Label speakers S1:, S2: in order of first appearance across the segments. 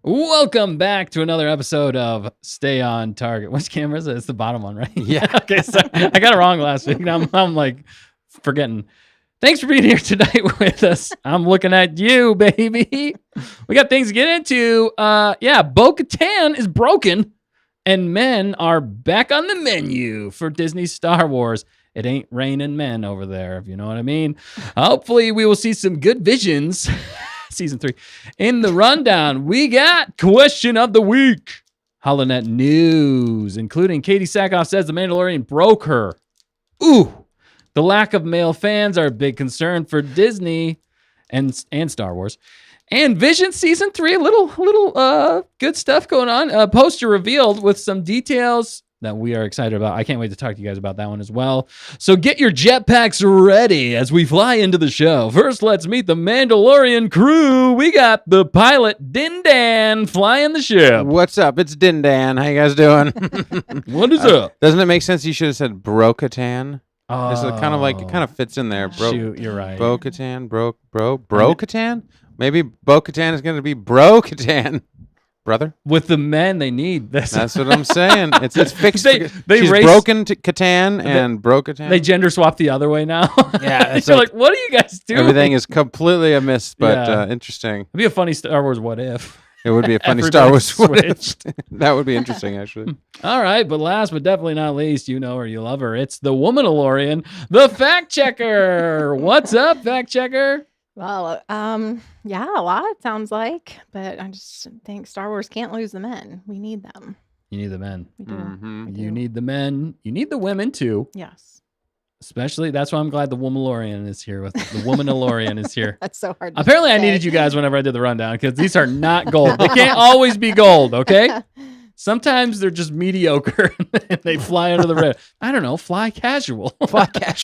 S1: Welcome back to another episode of Stay on Target. Which camera is it? It's the bottom one, right?
S2: Yeah.
S1: Okay, so I got it wrong last week. Now I'm like forgetting. Thanks for being here tonight with us. I'm looking at you, baby. We got things to get into. Bo-Katan is broken, and men are back on the menu for Disney's Star Wars. It ain't raining men over there, if you know what I mean. Hopefully, we will see some good visions. Season 3. In the rundown, we got Question of the Week. Holonet news, including Katee Sackhoff says The Mandalorian broke her. Ooh. The lack of male fans are a big concern for Disney and Star Wars. And Vision Season 3, a little good stuff going on. A poster revealed with some details that we are excited about. I can't wait to talk to you guys about that one as well. So get your jetpacks ready as we fly into the show. First, let's meet the Mandalorian crew. We got the pilot, Din Dan, flying the ship.
S2: What's up? It's Din Dan. How you guys doing?
S1: What is up?
S2: Doesn't it make sense you should have said Bo-Katan?
S1: Oh,
S2: It's kind of like, it kind of fits in there.
S1: Shoot, you're right.
S2: Bo-Katan, Bro-Katan? Maybe Bo-Katan is going to be Bro-Katan. Brother?
S1: With the men they need.
S2: That's what I'm saying. It's fixed.
S1: They
S2: She's
S1: race,
S2: broken to Katan and Bro-Katan.
S1: They gender swap the other way now.
S2: Yeah. It's
S1: You're like, what are you guys doing?
S2: Everything is completely amiss, but interesting.
S1: It'd be a funny Star Wars what if.
S2: It would be a funny Star Wars what if.
S1: switched.
S2: That would be interesting, actually.
S1: All right, but last but definitely not least, you know her, you love her. It's the Womanalorian, the fact checker. What's up, fact checker?
S3: Well, yeah, a lot, it sounds like. But I just think Star Wars can't lose the men. We need them.
S1: You need the men.
S3: We do.
S2: Mm-hmm.
S3: We do.
S1: You need the men. You need the women too.
S3: Yes.
S1: Especially, that's why I'm glad the Womanalorian is here. The Womanalorian is here.
S3: That's so hard to
S1: Apparently, I
S3: say.
S1: needed you guys whenever I did the rundown because these are not gold. They can't always be gold, okay? Sometimes they're just mediocre and they fly under the red. I don't know, fly casual.
S2: Fly cash.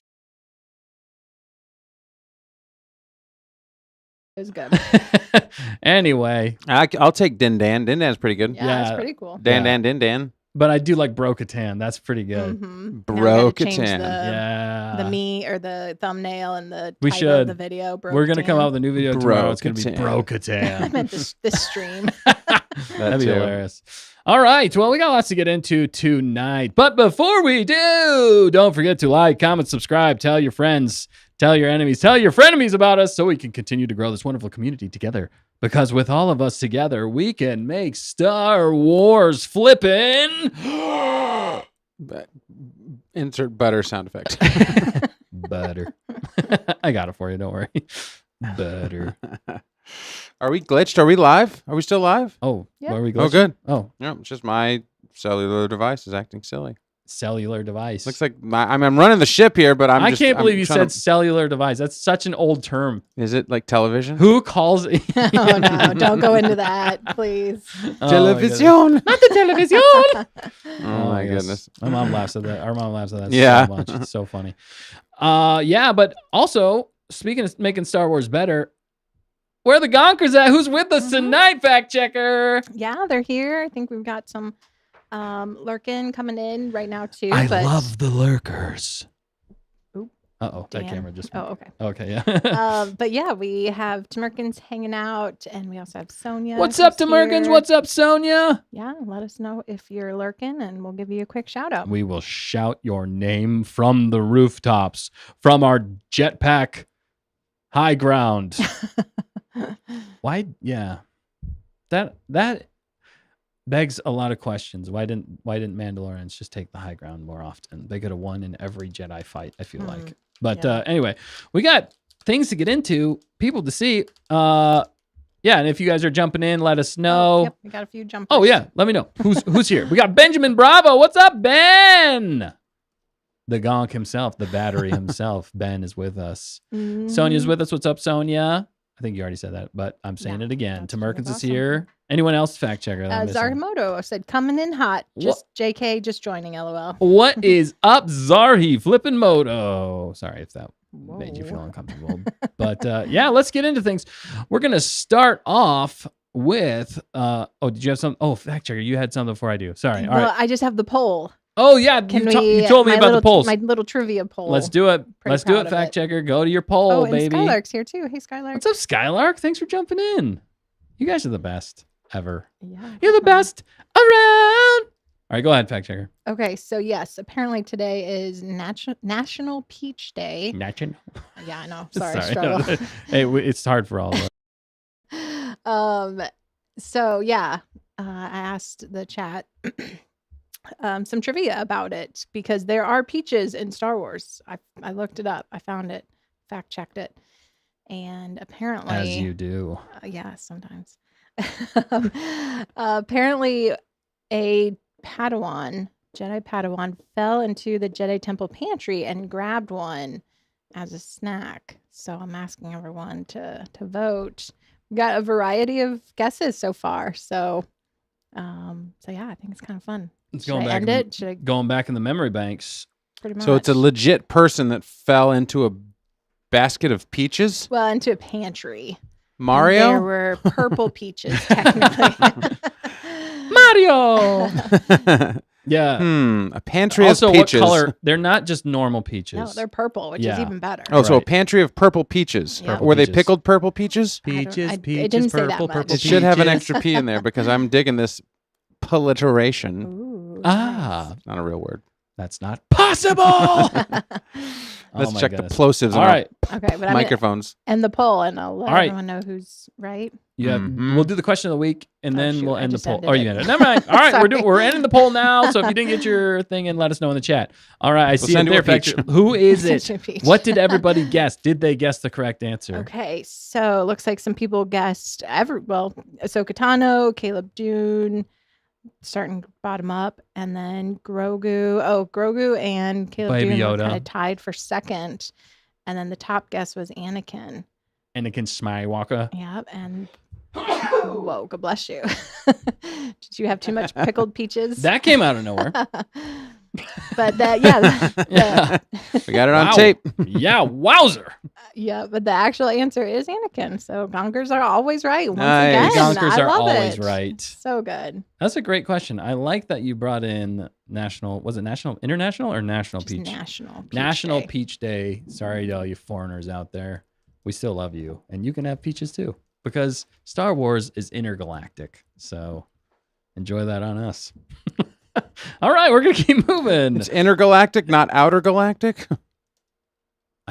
S3: It was good.
S1: Anyway,
S2: I'll take Din Dan. Din Dan's pretty good.
S3: Yeah,
S1: Yeah.
S3: it's pretty cool.
S2: Dan Dan Din Dan.
S1: but I do like Bo-Katan. That's pretty good.
S3: Mhm.
S2: Bro-Katan.
S3: Now we gotta change
S1: Yeah.
S3: the me or the thumbnell and the
S1: We
S3: title of
S1: should.
S3: the video.
S1: We're going to come out with a new video tomorrow. It's going to be
S3: I
S1: Bo-Katan.
S3: meant this stream.
S1: That'd be
S2: too.
S1: hilarious. All right. Well, we got lots to get into tonight. But before we do, don't forget to like, comment, subscribe, tell your friends. Tell your enemies, tell your frenemies about us so we can continue to grow this wonderful community together. Because with all of us together, we can make Star Wars flippin'.
S2: Insert butter sound effect.
S1: Butter. I got it for you. Don't worry. Butter.
S2: Are we glitched? Are we live? Are we still live?
S1: Oh,
S3: Yeah.
S1: where are we
S2: Oh,
S1: going?
S2: good.
S1: Oh,
S2: No, it's just my cellular device is acting silly.
S1: cellular device.
S2: Looks like I'm running the ship here, but
S1: I
S2: I'm
S1: can't believe you
S2: trying
S1: said
S2: to-
S1: cellular device. That's such an old term.
S2: Is it like television?
S1: Who calls it?
S3: Oh no, don't go into that, please.
S2: Television.
S1: Not the television.
S2: Oh my goodness.
S1: My mom laughs at that. Our mom laughs at that
S2: Yeah.
S1: so much. It's so funny. Yeah, but also, speaking of making Star Wars better, where are the Gonkers at? Who's with us tonight, fact checker?
S3: Yeah, they're here. I think we've got some lurking coming in right now too.
S1: I
S3: but
S1: love the lurkers.
S3: Oop,
S1: Uh-oh, that
S3: Dan.
S1: camera just...
S3: Oh, okay.
S1: Okay, yeah.
S3: But yeah, we have Tamerkins hanging out, and we also have Sonia.
S1: What's up,
S3: who's
S1: Tamerkins?
S3: here.
S1: What's up, Sonia?
S3: Yeah, let us know if you're lurking, and we'll give you a quick shout out.
S1: We will shout your name from the rooftops, from our jetpack high ground. Why? Yeah, that begs a lot of questions. Why didn't Mandalorians just take the high ground more often? They could have won in every Jedi fight, I feel like. But
S3: Yeah.
S1: Anyway, we got things to get into, people to see. Yeah, and if you guys are jumping in, let us know.
S3: Yep, we got a few jumpers.
S1: Oh yeah, let me know who's here. We got Benjamin Bravo. What's up, Ben? The Gonk himself, the battery himself. Ben is with us.
S3: Mhm.
S1: Sonia's with us. What's up, Sonia? I think you already said that, but I'm saying
S3: Yeah,
S1: it again.
S3: that's
S1: Tamerkins is
S3: awesome.
S1: here. Anyone else fact checker? that I'm missing?
S3: Zarimoto said coming in hot. Just JK, just joining. LOL.
S1: What is up, Zarhi? Flippin' Moto. Sorry if that made you feel
S3: Whoa.
S1: uncomfortable. But yeah, let's get into things. We're going to start off with, did you have some? Oh, fact checker, you had something before I do. Sorry. All
S3: Well,
S1: right.
S3: I just have the poll.
S1: Oh, yeah.
S3: Can
S1: You told me
S3: my
S1: about
S3: little,
S1: the polls.
S3: My little trivia poll.
S1: Let's do it.
S3: Pretty
S1: Let's do
S3: proud
S1: it,
S3: of
S1: fact
S3: it.
S1: checker. Go to your poll,
S3: Oh, and
S1: baby.
S3: Skylark's here too. Hey, Skylark.
S1: What's up, Skylark? Thanks for jumping in. You guys are the best ever.
S3: Yeah,
S1: You're the
S3: definitely.
S1: best around. All right, go ahead, fact checker.
S3: Okay, so yes, apparently today is National Peach Day.
S1: Nacho.
S3: Yeah, I know. Sorry,
S1: No,
S3: struggle.
S1: hey, it's hard for all of us.
S3: So yeah, I asked the chat some trivia about it because there are peaches in Star Wars. I looked it up. I found it, fact checked it, and apparently,
S1: As you do.
S3: yeah, sometimes. Apparently, a Padawan, Jedi Padawan, fell into the Jedi Temple pantry and grabbed one as a snack. So I'm asking everyone to vote. We got a variety of guesses so far. So yeah, I think it's kind of fun.
S1: It's
S3: Should
S1: going
S3: I
S1: back
S3: end
S1: in,
S3: it? Should I
S1: going back in the memory banks.
S3: pretty much?
S2: So it's a legit person that fell into a basket of peaches.
S3: well into a pantry. And there
S2: Mario.
S3: were purple peaches, technically.
S1: Mario. Yeah.
S2: A pantry
S1: Also,
S2: of
S1: what
S2: peaches.
S1: color? They're not just normal peaches.
S3: No, they're purple, which
S1: Yeah.
S3: is even better.
S2: Oh, so a
S1: Right.
S2: pantry of purple peaches.
S3: Yeah.
S1: Purple
S2: Were they
S1: peaches.
S2: pickled purple peaches?
S1: Peaches,
S3: it
S1: peaches,
S3: didn't say that
S1: purple,
S3: much.
S1: purple
S2: It should have an
S1: peaches.
S2: extra P in there because I'm digging this alliteration.
S3: Ooh,
S1: Ah,
S2: Not a real word.
S1: that's not possible.
S2: Let's
S1: Oh my
S2: check
S1: goodness.
S2: the plosives
S1: All
S2: on
S1: right.
S2: our
S3: okay, but I'm gonna
S2: microphones.
S3: end the poll, and I'll let
S1: All right.
S3: everyone know who's right.
S1: Yeah,
S2: Mhm.
S1: we'll do the question of the week, and
S3: Oh,
S1: then
S3: shoot,
S1: we'll
S3: I
S1: end the
S3: just
S1: poll.
S3: ended
S1: Oh, you
S3: it.
S1: ended it. Never mind. All right,
S3: Sorry.
S1: we're ending the poll now. So if you didn't get your thing in, let us know in the chat. All right, I see it
S2: send you
S1: there.
S2: a peach.
S1: Factor. Who is it?
S3: Send you a peach.
S1: What did everybody guess? Did they guess the correct answer?
S3: Okay, so it looks like some people guessed Ahsoka Tano, Caleb Dune, starting bottom up, and then Grogu. Oh, Grogu and Caleb
S1: Baby
S3: Dune were
S1: Yoda.
S3: kind of tied for second, and then the top guess was Anakin.
S1: Anakin Skywalker.
S3: Yep, and whoa, God bless you. Did you have too much pickled peaches?
S1: That came out of nowhere.
S3: But yeah,
S1: Yeah.
S2: We got it on
S1: Wow.
S2: tape.
S1: Yeah, wowzer.
S3: yeah, but the actual answer is Anakin. So Gonkers are always right. Once
S2: Nice.
S3: again,
S1: Gonkers
S3: I
S1: are
S3: love
S1: always
S3: it.
S1: right.
S3: So good.
S1: That's a great question. I like that you brought in international or national
S3: Just
S1: peach?
S3: National Peach Day.
S1: Peach Day. Sorry to all you foreigners out there. We still love you. And you can have peaches too. Because Star Wars is intergalactic. So enjoy that on us. All right, we're going to keep moving.
S2: It's intergalactic, not outer galactic.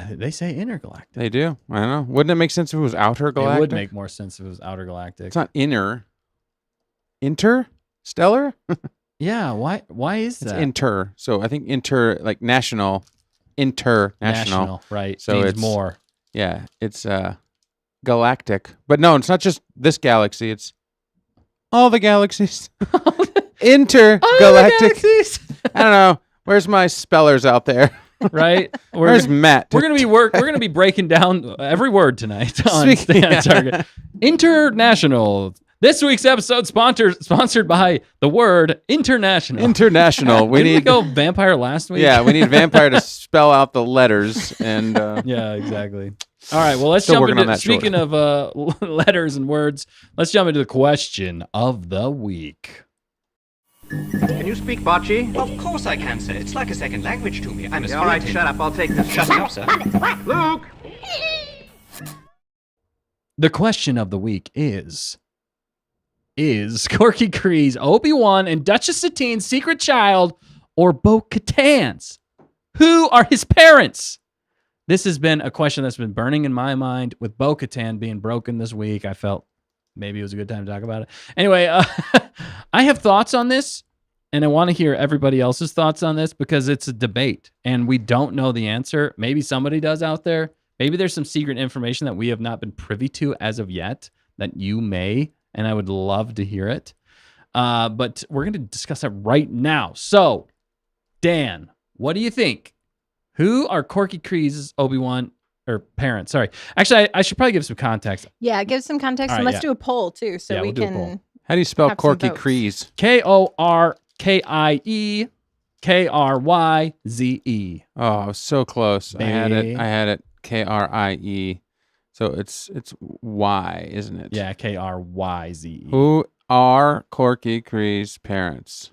S1: They say intergalactic.
S2: They do. I don't know. Wouldn't it make sense if it was outer galactic?
S1: It would make more sense if it was outer galactic.
S2: It's not inner. Interstellar?
S1: Yeah. Why is
S2: It's
S1: that?
S2: inter. So I think like national. International.
S1: Right.
S2: So
S1: Means
S2: it's
S1: more.
S2: Yeah. It's galactic. But no, it's not just this galaxy. It's all the galaxies. Intergalactic. I don't know. Where's my spellers out there?
S1: Right?
S2: Where's Matt?
S1: We're gonna be breaking down every word tonight on Stay on Target. International. This week's episode sponsored by the word international.
S2: International.
S1: Didn't we go vampire last week?
S2: Yeah, we need vampire to spell out the letters and.
S1: Yeah, exactly. All right. Well, let's
S2: Still
S1: jump
S2: working on
S1: into.
S2: that
S1: Speaking of letters and words, let's jump into the question of the week.
S4: Can you speak Bocce?
S5: Of course I can, sir. It's like a second language to me. I'm a
S4: Yeah, all right,
S5: student.
S4: shut up. I'll take this.
S5: Shut up, sir.
S4: Luke!
S1: The question of the week is Corky Kryze Obi-Wan and Duchess Satine's secret child or Bo-Katan's? Who are his parents? This has been a question that's been burning in my mind with Bo-Katan being broken this week. I felt maybe it was a good time to talk about it. Anyway, I have thoughts on this, and I want to hear everybody else's thoughts on this because it's a debate, and we don't know the answer. Maybe somebody does out there. Maybe there's some secret information that we have not been privy to as of yet that you may, and I would love to hear it. But we're going to discuss that right now. So, Dan, what do you think? Who are Corky Kryze's Obi-Wan or parents? Sorry. Actually, I should probably give some context.
S3: Yeah, give some context,
S1: All
S3: and
S1: right,
S3: let's
S1: yeah.
S3: do a poll too, so
S1: Yeah,
S3: we
S1: we'll do a poll.
S3: can.
S2: How do you spell
S3: Have some
S2: Corky
S3: votes.
S2: Kryze?
S1: KorkykrYze.
S2: Oh, I was so close. I had
S1: Baby.
S2: it Krie. So it's Y, isn't it?
S1: Yeah, Kryze.
S2: Who are Corky Kryze's parents?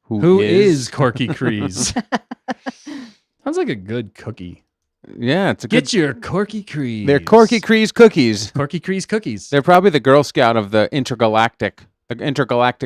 S1: Who is Corky Kryze? Sounds like a good cookie.
S2: Yeah, it's a
S1: Get
S2: good.
S1: your Corky Kryze.
S2: They're Corky Kryze cookies.
S1: Corky Kryze cookies.
S2: They're probably the Girl Scout of the intergalactic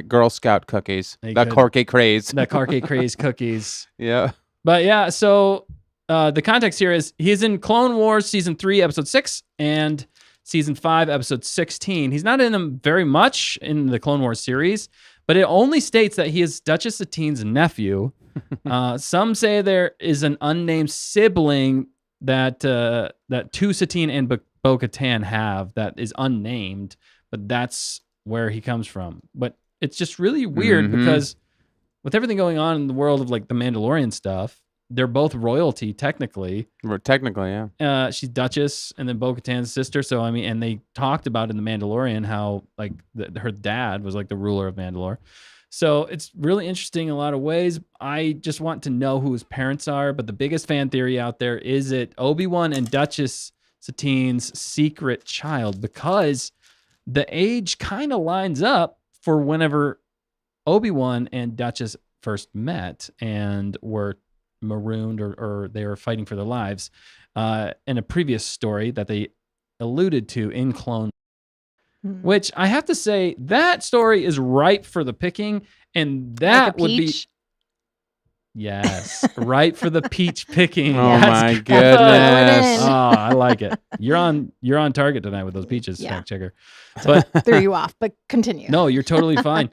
S2: Girl Scout cookies.
S1: They
S2: The
S1: could-
S2: Corky Kryze.
S1: The Corky Kryze cookies.
S2: Yeah.
S1: But yeah, so the context here is he's in Clone Wars Season 3, Episode 6, and Season 5, Episode 16. He's not in them very much in the Clone Wars series, but it only states that he is Duchess Satine's nephew. Some say there is an unnamed sibling that Tu Satine and Bo-Katan have that is unnamed, but that's where he comes from. But it's just really weird
S2: Mhm.
S1: because with everything going on in the world of like the Mandalorian stuff, they're both royalty technically.
S2: Well, technically, yeah.
S1: She's Duchess and then Bo-Katan's sister. So I mean, and they talked about in the Mandalorian how like her dad was like the ruler of Mandalore. So it's really interesting in a lot of ways. I just want to know who his parents are. But the biggest fan theory out there is it Obi-Wan and Duchess Satine's secret child, because the age kind of lines up for whenever Obi-Wan and Duchess first met and were marooned or they were fighting for their lives in a previous story that they alluded to in Clone, which I have to say that story is ripe for the picking, and that
S3: Like a
S1: would be
S3: peach?
S1: yes, ripe for the peach picking.
S2: Oh
S1: That's
S2: my
S1: good.
S2: goodness.
S1: Oh, I like it. You're on target tonight with those peaches,
S3: Yeah.
S1: fact checker. But
S3: Threw you off, but continue.
S1: no, you're totally fine.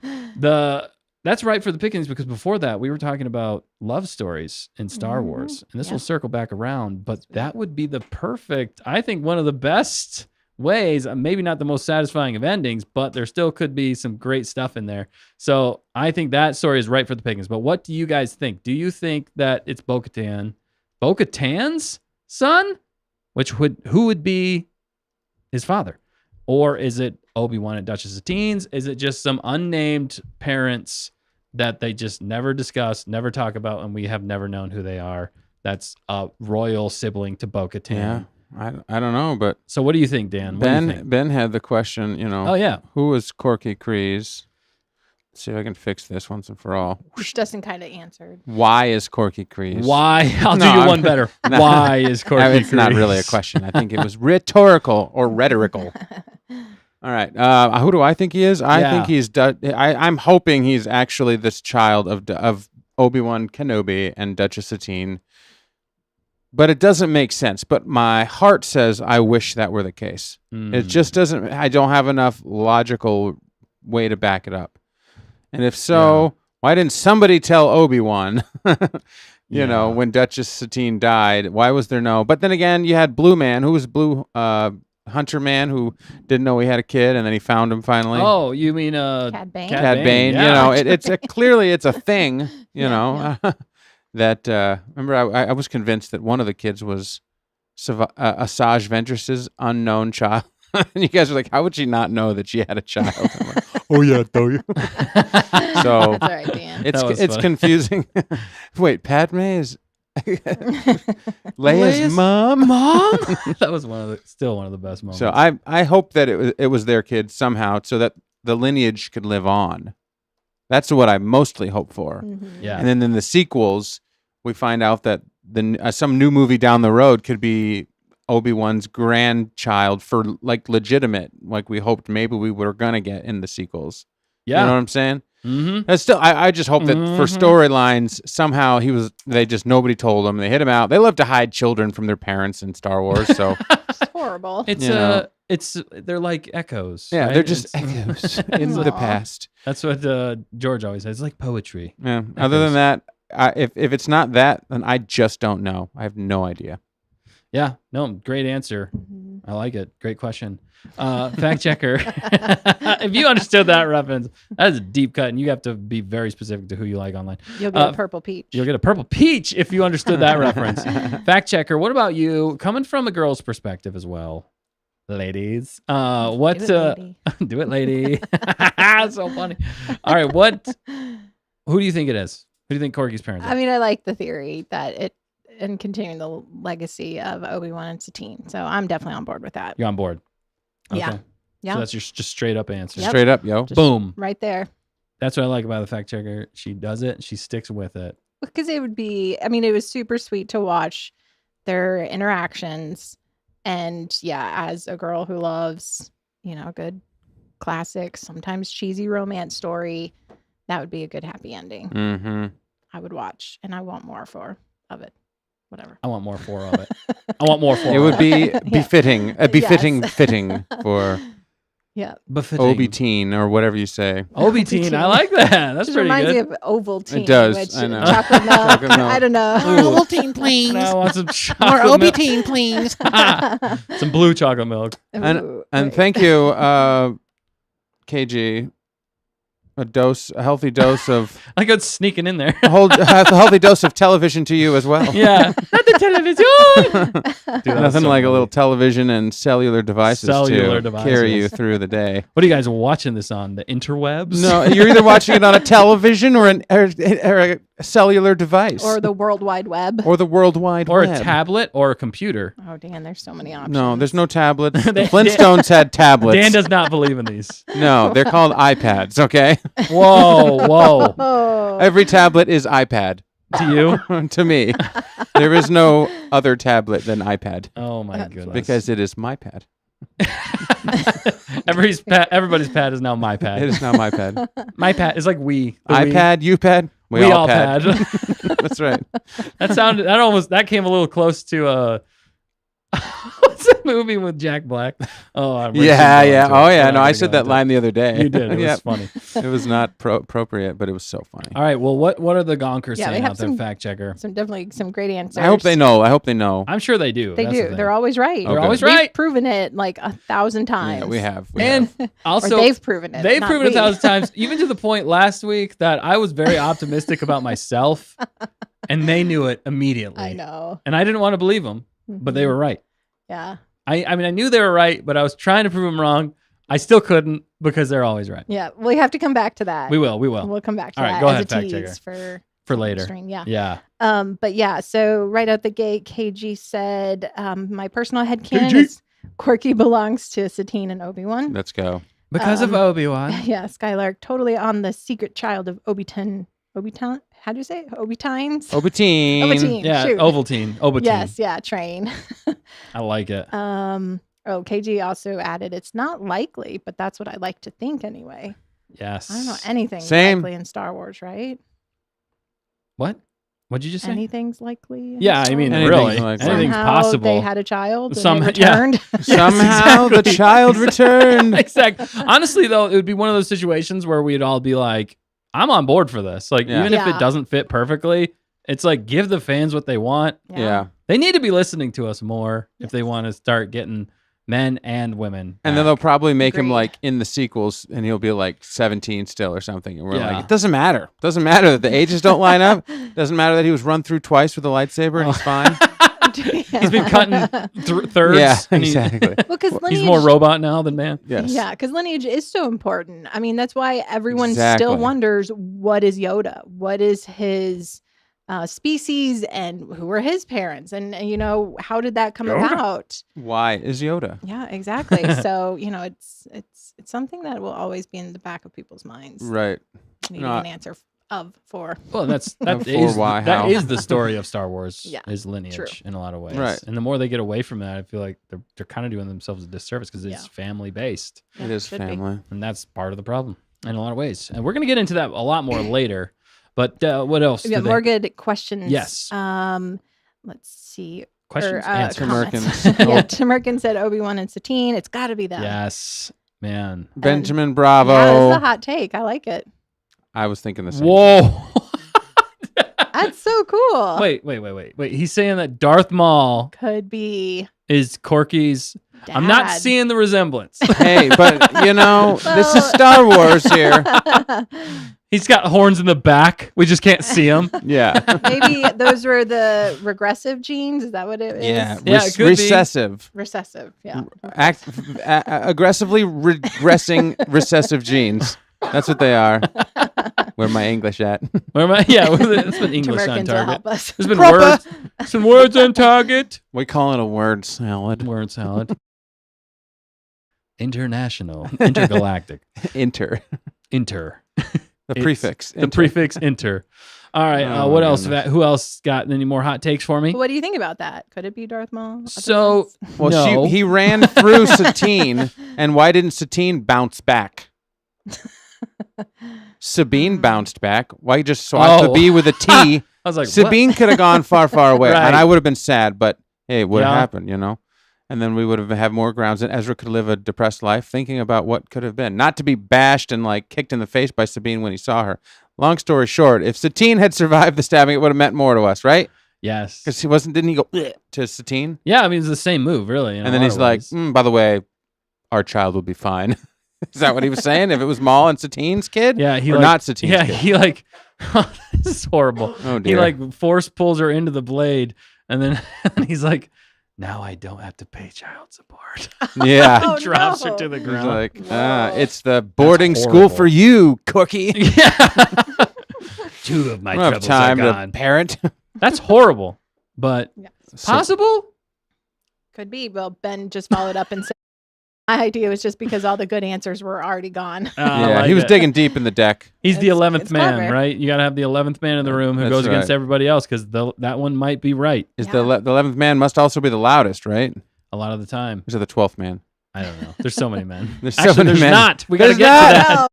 S1: That's right for the pickings, because before that we were talking about love stories in Star
S3: Mhm.
S1: Wars, and this
S3: Yeah.
S1: will circle back around. But that would be the perfect, I think, one of the best ways. Maybe not the most satisfying of endings, but there still could be some great stuff in there. So I think that story is right for the pickings. But what do you guys think? Do you think that it's Bo-Katan's son, who would be his father? Or is it Obi-Wan and Duchess Satine's? Is it just some unnamed parents that they just never discuss, never talk about, and we have never known who they are? That's a royal sibling to Bo-Katan.
S2: Yeah. I don't know, but
S1: So what do you think, Dan? What do you think?
S2: Ben had the question,
S1: Oh, yeah.
S2: who was Corky Kryze? Let's see if I can fix this once and for all.
S3: Which Dustin kind of answered.
S2: Why is Corky Kryze?
S1: Why? I'll
S2: No,
S1: do you
S2: I'm-
S1: one better.
S2: No.
S1: Why is Corky
S2: I mean, it's not
S1: Kryze?
S2: really a question. I think it was rhetorical or rhetorical. All right. Who do I think he is? I
S1: Yeah.
S2: think he's. I'm hoping he's actually this child of Obi-Wan Kenobi and Duchess Satine. but it doesn't make sense. But my heart says I wish that were the case. It just doesn't. I don't have enough logical way to back it up. And if so, why didn't somebody tell Obi-Wan? You know, when Duchess Satine died, why was there no? But then again, you had Blue Man, who was Blue Hunter Man, who didn't know he had a kid, and then he found him finally.
S1: Oh, you mean
S3: Cad Bane.
S1: Cad
S2: Bane.
S1: Yeah.
S2: You know, it's clearly it's a thing. You know, that remember I was convinced that one of the kids was Asajj Ventress's unknown child. And you guys are like, how would she not know that she had a child? I'm like, oh yeah, do you? So
S3: That's all right, Dan.
S2: it's
S1: funny.
S2: confusing. Wait, Padme is Leia's mom?
S1: That was still one of the best moments.
S2: So I hope that it was their kid somehow, so that the lineage could live on. That's what I mostly hope for.
S1: Yeah.
S2: And then in the sequels, we find out that some new movie down the road could be Obi-Wan's grandchild for like legitimate, like we hoped maybe we were gonna get in the sequels.
S1: Yeah.
S2: You know what I'm saying?
S1: Mm-hmm.
S2: That's still, I just hope that for storylines, somehow nobody told him. They hit him out. They love to hide children from their parents in Star Wars. So
S3: It's horrible.
S1: They're like echoes.
S2: yeah,
S1: right?
S2: they're just
S1: It's-
S2: echoes in the
S3: Aw.
S2: past.
S1: That's what George always says. It's like poetry.
S2: Yeah. Other than that, if it's not that, then I just don't know. I have no idea.
S1: Yeah. No, great answer.
S3: Mhm.
S1: I like it. Great question. Fact checker. If you understood that reference, that is a deep cut, and you have to be very specific to who you like online.
S3: You'll get a purple peach.
S1: You'll get a purple peach if you understood that reference. Fact checker. What about you? Coming from a girl's perspective as well, ladies. What?
S3: Do it, lady.
S1: Do it, lady. So funny. All right. Who do you think it is? Who do you think Corky's parents are?
S3: I mean, I like the theory that and continuing the legacy of Obi-Wan and Satine. So I'm definitely on board with that.
S1: You're on board.
S3: Yeah. Yeah.
S1: So that's your just straight up answer.
S3: Yep.
S2: Straight up, yo.
S3: Just
S1: Boom.
S3: right there.
S1: That's what I like about the fact checker. She does it. She sticks with it.
S3: Because it was super sweet to watch their interactions. And yeah, as a girl who loves, good classic, sometimes cheesy romance story, that would be a good happy ending.
S2: Mm-hmm.
S3: I would watch, and I want more of it. Whatever.
S1: I want more of it. I want more for
S2: It would be befitting,
S3: Yes.
S2: fitting for
S3: Yeah.
S1: befitting.
S2: Obi-Teen or whatever you say.
S1: Obi-Teen. I like that. That's
S3: Just
S1: pretty
S3: reminds
S1: good.
S3: me of Ovaltine.
S2: It does,
S3: Which,
S2: I know.
S3: Chocolate milk.
S2: Chocolate milk.
S3: I don't know.
S1: Ooh.
S6: Ovaltine, please.
S1: I want some
S6: More
S1: chocolate milk.
S6: Obi-Teen, please.
S1: Some blue chocolate milk.
S3: Ooh,
S2: And
S3: right.
S2: thank you, KG. A healthy dose of
S1: I got sneaking in there.
S2: a healthy dose of television to you as well.
S1: Yeah. Not the television. Dude,
S2: Nothing like a little television and cellular devices
S1: Cellular
S2: to carry you
S1: devices.
S2: through the day.
S1: What are you guys watching this on? The interwebs?
S2: No, you're either watching it on a television or a cellular device,
S3: Or the World Wide Web.
S2: or the World Wide
S1: Or
S2: Web.
S1: a tablet or a computer.
S3: Oh, Dan, there's so many options.
S2: No, there's no tablets. The
S1: Dan-
S2: Flintstones had tablets.
S1: Dan does not believe in these.
S2: No, they're called iPads. Okay,
S1: Whoa.
S3: Oh.
S2: every tablet is iPad
S1: To you?
S2: to me. There is no other tablet than iPad
S1: Oh my
S3: That's
S1: goodness.
S2: because it is my pad.
S1: Everybody's pad is now my
S2: It
S1: pad.
S2: is not my pad.
S1: My pad is like we. The
S2: iPad, you pad,
S1: We all pad.
S2: That's right.
S1: That came a little close to what's that movie with Jack Black? Oh, I'm
S2: Yeah.
S1: into
S2: Oh,
S1: it.
S2: yeah.
S1: I'm
S2: No,
S1: not
S2: I
S1: gonna
S2: said
S1: go
S2: that
S1: into
S2: line the other day.
S1: it. You did. It was
S2: Yep.
S1: funny.
S2: It was not appropriate, but it was so funny.
S1: All right. Well, what are the gonkers
S3: Yeah, we
S1: saying
S3: have
S1: out there,
S3: some-
S1: fact checker?
S3: Definitely some great answers.
S2: I hope they know.
S1: I'm sure they do.
S3: They
S1: That's the
S3: do.
S1: thing.
S3: They're always right.
S2: They're always
S3: We've
S1: right.
S3: proven it like 1,000 times.
S2: Yeah, we have.
S1: And
S3: or
S1: also,
S3: they've proven it.
S1: they've
S3: not
S1: proven it
S3: we.
S1: 1,000 times, even to the point last week that I was very optimistic about myself, and they knew it immediately.
S3: I know.
S1: And I didn't want to believe them, but they
S3: Mhm.
S1: were right.
S3: Yeah.
S1: I mean, I knew they were right, but I was trying to prove them wrong. I still couldn't because they're always right.
S3: Yeah. We have to come back to that.
S1: We will.
S3: We'll come back to
S1: All right,
S3: that
S1: go
S3: as
S1: ahead,
S3: a
S1: fact
S3: tease
S1: checker.
S3: for
S1: later.
S3: stream. Yeah.
S1: Yeah.
S3: But yeah, so right out the gate, KG said, my personal headcanon
S1: KG.
S3: is Quirky belongs to Satine and Obi-Wan.
S2: Let's go.
S1: Because of Obi-Wan.
S3: Yeah, Skylark, totally on the secret child of Obi-Tan. How do you say it? Obi-Tines?
S2: Obi-Teen.
S3: Obi-Teen.
S1: Yeah,
S3: shoot.
S1: Ovaltine. Ovaltine.
S3: Yes, yeah, train.
S1: I like it.
S3: KG also added, it's not likely, but that's what I like to think anyway.
S1: Yes.
S3: I don't know anything
S2: Same.
S3: likely in Star Wars, right?
S1: What? What'd you just say?
S3: Anything's likely. in
S1: Yeah,
S3: this
S1: I mean,
S3: world.
S2: Anything's
S1: really,
S2: likely.
S1: anything's
S3: Somehow
S1: possible.
S3: They had a child. And
S1: Some-
S3: they
S1: yeah.
S3: returned.
S2: Somehow the
S1: exactly.
S2: child returned.
S1: Exactly. Honestly, though, it would be one of those situations where we'd all be like, "I'm on board for this." Like,
S2: Yeah.
S1: even if it
S3: Yeah.
S1: doesn't fit perfectly, it's like give the fans what they want.
S2: Yeah.
S1: They need to be listening to us more if they want to start getting men and women.
S2: And then
S1: back.
S2: they'll probably make him
S3: Agreed.
S2: like in the sequels, and he'll be like 17 still or something. And we're
S1: Yeah.
S2: like, it doesn't matter. Doesn't matter that the ages don't line up. Doesn't matter that he was run through twice with a lightsaber and he's fine.
S1: He's been cutting thirds.
S2: Yeah,
S1: and
S2: exactly.
S3: Well, because
S1: He's more robot now than man.
S2: Yes.
S3: Yeah, because lineage is so important. I mean, that's why everyone
S2: Exactly.
S3: still wonders, what is Yoda? What is his species, and who are his parents? And how did that come about?
S2: Why is Yoda?
S3: Yeah, exactly. So it's something that will always be in the back of people's minds.
S2: Right.
S3: Needing
S2: No,
S3: an answer for.
S1: Well, that
S2: For
S1: is
S2: why,
S1: that
S2: how.
S1: is the story of Star Wars.
S3: Yeah,
S1: is lineage
S3: true.
S1: in a lot of ways.
S2: Right.
S1: And the more they get away from that, I feel like they're kind of doing themselves a disservice because it's
S3: Yeah.
S1: family based,
S2: It is
S3: should be.
S2: family.
S1: and that's part of the problem in a lot of ways. And we're gonna get into that a lot more later. But what else?
S3: We got more good questions.
S1: Yes.
S3: Let's see.
S1: questions,
S3: Or,
S1: answers.
S3: comments.
S2: Merkins.
S3: Yeah, Timerkin said Obi-Wan and Satine. It's got to be them.
S1: Yes, man.
S2: Benjamin
S3: Yeah,
S2: Bravo.
S3: that's a hot take. I like it.
S2: I was thinking the same.
S1: Whoa.
S3: That's so cool.
S1: Wait. He's saying that Darth Maul
S3: Could be.
S1: is Corky's. I'm not
S3: Dad.
S1: seeing the resemblance.
S2: Hey, but this is Star Wars here.
S1: He's got horns in the back. We just can't see him.
S2: Yeah.
S3: Maybe those were the regressive genes. Is that what it is?
S2: Yeah.
S1: Yeah, it could be.
S2: Recessive.
S3: Recessive. Yeah.
S2: Aggressively regressing recessive genes. That's what they are. Where my English at?
S1: Where am I? Yeah, it's been English on
S3: Timerkins will
S1: target.
S3: help us.
S1: There's been
S2: Proper.
S1: words. Some words on target.
S2: We call it a word salad.
S1: Word salad. International. Intergalactic.
S2: Inter.
S1: Inter.
S2: The
S1: It's
S2: prefix.
S1: The prefix inter. All right.
S2: Oh,
S1: What
S2: my
S1: else?
S2: goodness.
S1: Who else got any more hot takes for me?
S3: What do you think about that? Could it be Darth Maul?
S1: So-
S2: Well,
S1: No.
S2: he ran through Satine, and why didn't Satine bounce back? Sabine bounced back. Why just swap the
S1: Oh.
S2: B with a T?
S1: I was like,
S2: Sabine could have gone far, far away,
S1: Right.
S2: and I would have been sad. But hey, it would have
S1: Yeah.
S2: happened, And then we would have had more grounds, and Ezra could live a depressed life, thinking about what could have been. Not to be bashed and like kicked in the face by Sabine when he saw her. Long story short, if Satine had survived the stabbing, it would have meant more to us, right?
S1: Yes.
S2: Because didn't he go to Satine?
S1: Yeah, I mean, it's the same move, really.
S2: And then he's like, by the way, our child will be fine. Is that what he was saying? If it was Maul and Satine's kid?
S1: yeah, he
S2: or
S1: like,
S2: not Satine's
S1: yeah,
S2: kid?
S1: he like, this is horrible.
S2: Oh,
S1: He
S2: dear.
S1: like force pulls her into the blade, and then he's like, now I don't have to pay child support.
S2: Yeah.
S3: Oh,
S1: Drops
S3: no.
S1: her to the
S2: He's
S1: ground.
S2: like,
S3: Whoa.
S2: it's the boarding school
S1: horrible.
S2: for you, cookie.
S1: Yeah. Two of my
S2: I don't have
S1: troubles
S2: time
S1: are
S2: to
S1: gone.
S2: parent.
S1: That's horrible, but
S3: Yeah.
S1: possible.
S3: Could be. Well, Ben just followed up and said, my idea was just because all the good answers were already gone.
S1: I
S2: Yeah,
S1: like
S2: he was
S1: it.
S2: digging deep in the deck.
S1: He's the
S3: It's-
S1: 11th
S3: it's
S1: man,
S3: clever.
S1: right? You got to have the 11th man in the room who
S2: That's
S1: goes against
S2: right.
S1: everybody else because that one might be right
S2: Is
S3: Yeah.
S2: the 11th man must also be the loudest, right?
S1: a lot of the time.
S2: Is it the 12th man?
S1: I don't know. There's so many men.
S2: There's so
S1: Actually,
S2: many
S1: there's
S2: men.
S1: not. We got to
S2: There's
S1: get
S2: not.
S1: to that.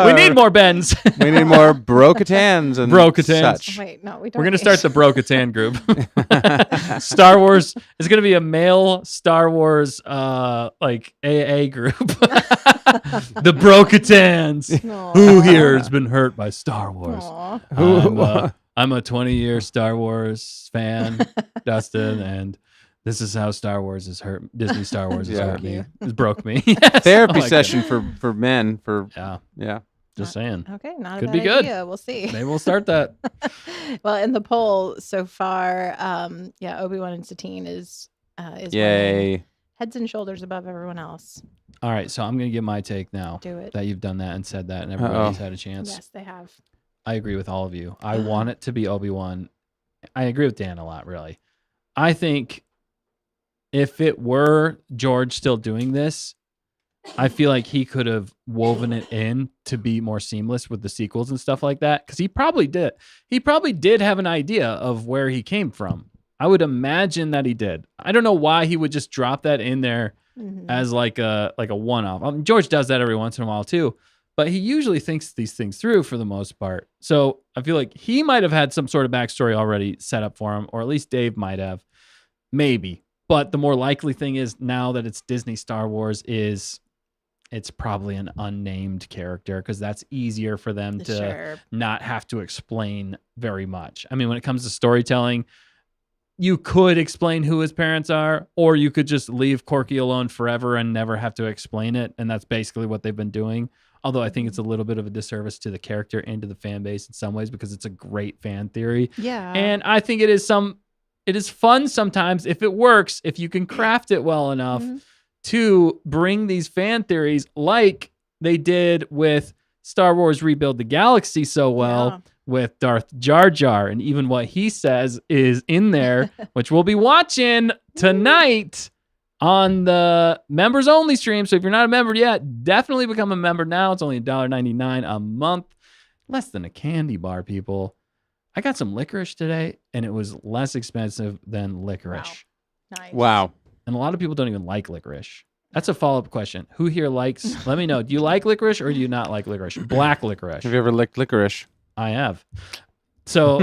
S1: We need more Bens.
S2: We need more Bo-Katans and
S1: Bo-Katans.
S2: such.
S3: Wait, no, we don't.
S1: We're going to
S3: need-
S1: start the Bo-Katan group. Star Wars is going to be a male Star Wars like AA group. The Bo-Katans.
S3: Aw.
S1: Who here has been hurt by Star Wars?
S3: Aw.
S1: I'm a 20-year Star Wars fan, Dustin, and this is how Star Wars has hurt. Disney Star Wars has
S2: Yeah.
S1: hurt me. It's broke me. Yes,
S2: Therapy
S1: I like it.
S2: session for men.
S1: Yeah, just saying.
S3: Okay, not
S1: Could
S3: a
S1: be
S3: bad
S1: good.
S3: idea. We'll see.
S1: Maybe we'll start that.
S3: Well, in the poll so far, Obi-Wan and Satine is winning.
S2: Yay.
S3: Heads and shoulders above everyone else.
S1: All right, so I'm going to give my take now
S3: Do it.
S1: that you've done that and said that, and everybody's had a chance.
S3: Yes, they have.
S1: I agree with all of you. I want it to be Obi-Wan. I agree with Dan a lot, really. I think if it were George still doing this, I feel like he could have woven it in to be more seamless with the sequels and stuff like that. Because he probably did. He probably did have an idea of where he came from. I would imagine that he did. I don't know why he would just drop that in there
S3: Mhm.
S1: as like a one-off. I mean, George does that every once in a while too. but he usually thinks these things through for the most part. So I feel like he might have had some sort of backstory already set up for him, or at least Dave might have. Maybe. But the more likely thing is now that it's Disney Star Wars is it's probably an unnamed character because that's easier for them to not have to explain very much. I mean, when it comes to storytelling, you could explain who his parents are, or you could just leave Corky alone forever and never have to explain it. And that's basically what they've been doing. Although I think it's a little bit of a disservice to the character and to the fan base in some ways because it's a great fan theory.
S3: Yeah.
S1: And I think it is fun sometimes if it works, if you can craft it well enough to bring these fan theories like they did with Star Wars Rebuild the Galaxy so well with Darth Jar Jar. And even what he says is in there, which we'll be watching tonight on the members only stream. So if you're not a member yet, definitely become a member now. It's only $1.99 a month. Less than a candy bar, people. I got some licorice today, and it was less expensive than licorice.
S3: Wow. Nice.
S2: Wow.
S1: And a lot of people don't even like licorice. That's a follow-up question. Who here likes, let me know, do you like licorice or do you not like licorice? Black licorice.
S2: Have you ever licked licorice?
S1: I have. So